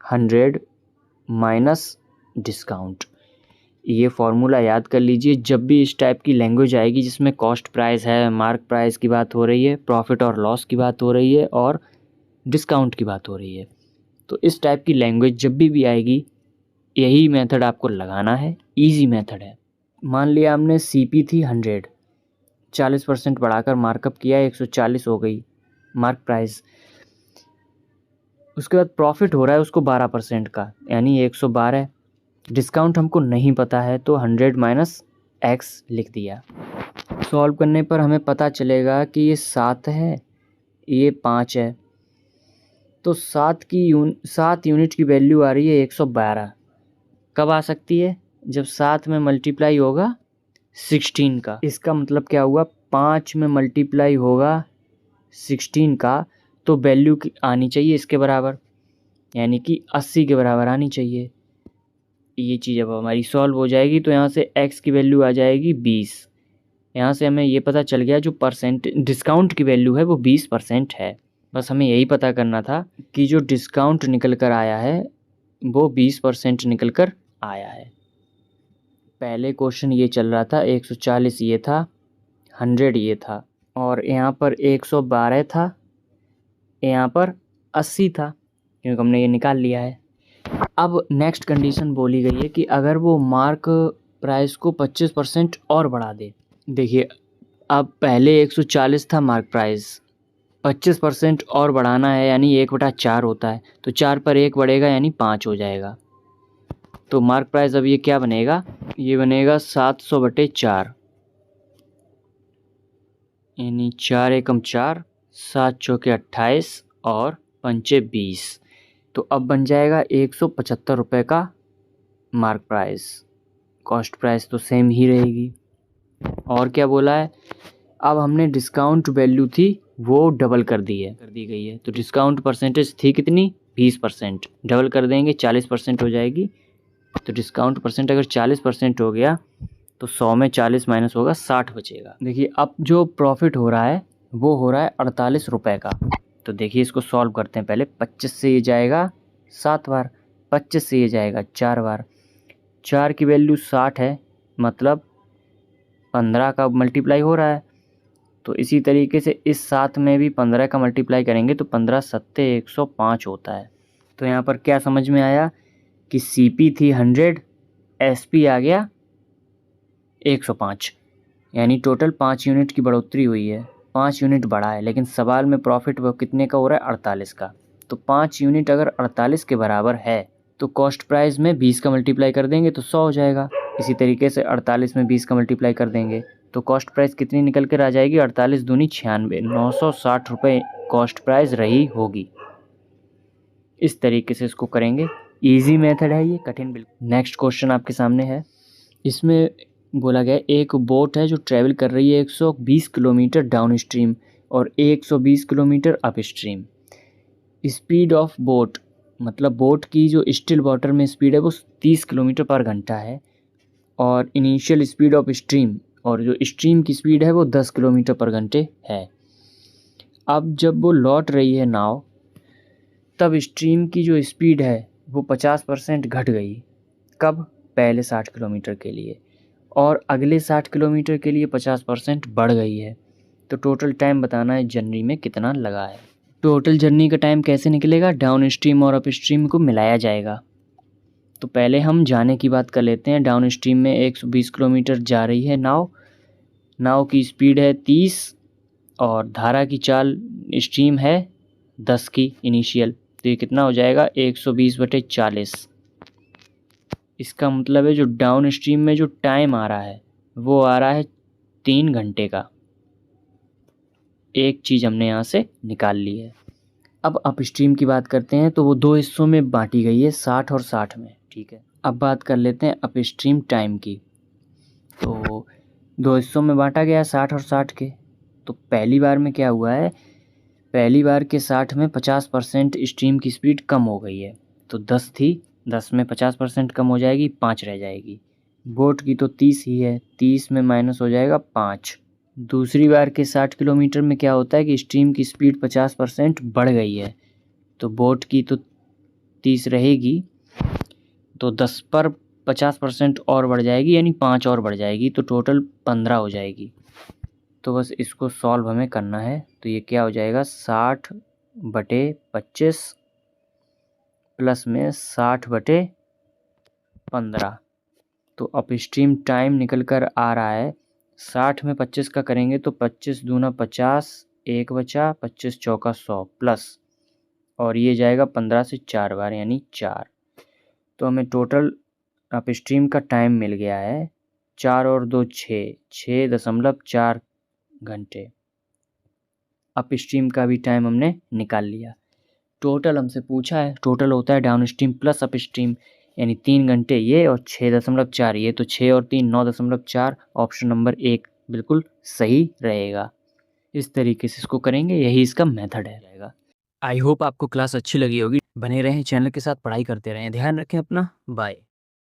100 माइनस डिस्काउंट। ये फॉर्मूला याद कर लीजिए। जब भी इस टाइप की लैंग्वेज आएगी जिसमें कॉस्ट प्राइस है, मार्क प्राइस की बात हो रही है, प्रॉफिट और लॉस की बात हो रही है और डिस्काउंट की बात हो रही है, तो इस टाइप की लैंग्वेज जब भी आएगी यही मेथड आपको लगाना है। इजी मेथड है। मान लिया हमने सीपी थी 100, 40% बढ़ाकर मार्कअप किया, 140 हो गई मार्क प्राइस। उसके बाद प्रॉफिट हो रहा है उसको 12% का, यानी 112। डिस्काउंट हमको नहीं पता है तो 100 माइनस एक्स लिख दिया। सॉल्व करने पर हमें पता चलेगा कि ये 7 है, ये 5 है, तो 7 यूनिट की वैल्यू आ रही है 112। कब आ सकती है? जब 7 में मल्टीप्लाई होगा 16 का। इसका मतलब क्या हुआ? 5 में मल्टीप्लाई होगा 16 का तो वैल्यू आनी चाहिए इसके बराबर, यानी कि 80 के बराबर आनी चाहिए। ये चीज़ अब हमारी सॉल्व हो जाएगी, तो यहाँ से x की वैल्यू आ जाएगी 20। यहाँ से हमें ये पता चल गया जो परसेंट डिस्काउंट की वैल्यू है वो 20% है। बस हमें यही पता करना था कि जो डिस्काउंट निकल कर आया है वो 20% निकल कर आया है। पहले क्वेश्चन ये चल रहा था, 140 ये था, 100 ये था, और यहाँ पर 112 था, यहाँ पर 80 था, क्योंकि हमने ये निकाल लिया है। अब नेक्स्ट कंडीशन बोली गई है कि अगर वो मार्क प्राइस को 25% और बढ़ा दे। देखिए, अब पहले 140 था मार्क प्राइस, 25% और बढ़ाना है यानी 1/4 होता है, तो 4 पर 1 बढ़ेगा यानी 5 हो जाएगा। तो मार्क प्राइस अब ये क्या बनेगा? ये बनेगा 700/4, यानी 4 एकम 4, 7 चौके 28 और पंचे 20। तो अब बन जाएगा 175 रुपये का मार्क प्राइस। कॉस्ट प्राइस तो सेम ही रहेगी। और क्या बोला है? अब हमने डिस्काउंट वैल्यू थी वो डबल कर दी गई है। तो डिस्काउंट परसेंटेज थी कितनी? 20%। डबल कर देंगे 40% हो जाएगी। तो डिस्काउंट परसेंट अगर 40% हो गया तो 100 में 40 माइनस होगा, 60 बचेगा। देखिए, अब जो प्रॉफिट हो रहा है वो हो रहा है 48 रुपये का। तो देखिए, इसको सॉल्व करते हैं। पहले 25 से ये जाएगा 7 बार, 25 से ये जाएगा 4 बार, 4 की वैल्यू 60 है, मतलब 15 का मल्टीप्लाई हो रहा है। तो इसी तरीके से इस 7 में भी 15 का मल्टीप्लाई करेंगे तो 15 सत्ते 105 होता है। तो यहाँ पर क्या समझ में आया कि सीपी थी 100, एसपी आ गया 105, यानी टोटल 5 यूनिट की बढ़ोतरी हुई है, 5 यूनिट बढ़ा है। लेकिन सवाल में प्रॉफिट वो कितने का हो रहा है? 48 का। तो 5 यूनिट अगर 48 के बराबर है तो कॉस्ट प्राइस में 20 का मल्टीप्लाई कर देंगे तो 100 हो जाएगा। इसी तरीके से 48 में 20 का मल्टीप्लाई कर देंगे तो कॉस्ट प्राइस कितनी निकल कर आ जाएगी? 48 दूनी 96, 960 रुपये कॉस्ट प्राइस रही होगी। इस तरीके से इसको करेंगे। इजी मेथड है ये, कठिन बिल्कुल। नेक्स्ट क्वेश्चन आपके सामने है। इसमें बोला गया एक बोट है जो ट्रैवल कर रही है 120 किलोमीटर डाउन स्ट्रीम और 120 kilometre up stream. Speed of boat, मतलब बोट की जो स्टिल वाटर में स्पीड है वो 30 किलोमीटर पर घंटा है, और इनिशियल स्पीड ऑफ स्ट्रीम, और जो स्ट्रीम की स्पीड है वो 10 किलोमीटर पर घंटे है। अब जब वो लौट रही है नाव, तब स्ट्रीम की जो स्पीड है वो 50% घट गई। कब? पहले 60 किलोमीटर के लिए, और अगले 60 किलोमीटर के लिए 50% बढ़ गई है। तो टोटल टाइम बताना है जर्नी में कितना लगा है। टोटल जर्नी का टाइम कैसे निकलेगा? डाउन स्ट्रीम और अप स्ट्रीम को मिलाया जाएगा। तो पहले हम जाने की बात कर लेते हैं। डाउन स्ट्रीम में 120 किलोमीटर जा रही है नाव की स्पीड है 30 और धारा की चाल स्ट्रीम है 10 की इनिशियल। तो ये कितना हो जाएगा? 120/40। इसका मतलब है जो डाउन स्ट्रीम में जो टाइम आ रहा है वो आ रहा है 3 घंटे का। एक चीज़ हमने यहाँ से निकाल ली है। अब अप स्ट्रीम की बात करते हैं तो वो 2 हिस्सों में बांटी गई है, 60 और 60 में। ठीक है, अब बात कर लेते हैं अप स्ट्रीम टाइम की। तो 2 हिस्सों में बांटा गया है 60 और 60 के। तो पहली बार में क्या हुआ है? पहली बार के 60 में 50% स्ट्रीम की स्पीड कम हो गई है। तो 10 थी, 10 में 50% कम हो जाएगी, 5 रह जाएगी। बोट की तो 30 ही है, 30 में माइनस हो जाएगा 5। दूसरी बार के 60 किलोमीटर में क्या होता है कि स्ट्रीम की स्पीड 50% बढ़ गई है, तो बोट की तो 30 रहेगी, तो 10 पर 50% और बढ़ जाएगी, यानी 5 और बढ़ जाएगी, तो टोटल 15 हो जाएगी। तो बस इसको सॉल्व हमें करना है। तो ये क्या हो जाएगा, 60/25 प्लस में 60/15। तो अपस्ट्रीम टाइम निकल कर आ रहा है 60 में 25 का करेंगे तो 25 दूना 50, 1 बचा, 25 चौका 100 प्लस, और ये जाएगा 15 से 4 बार यानी 4। तो हमें टोटल अपस्ट्रीम का टाइम मिल गया है 4 और 2 6, 6.4 घंटे। अपस्ट्रीम का भी टाइम हमने निकाल लिया। टोटल हमसे पूछा है, टोटल होता है डाउनस्ट्रीम प्लस अपस्ट्रीम, यानी 3 घंटे ये और 6.4 ये, तो 6 और 3 9.4। ऑप्शन नंबर 1 बिल्कुल सही रहेगा। इस तरीके से इसको करेंगे, यही इसका मेथड है। आई होप आपको क्लास अच्छी लगी होगी। बने रहें चैनल के साथ, पढ़ाई करते रहें, ध्यान रखें अपना। बाय।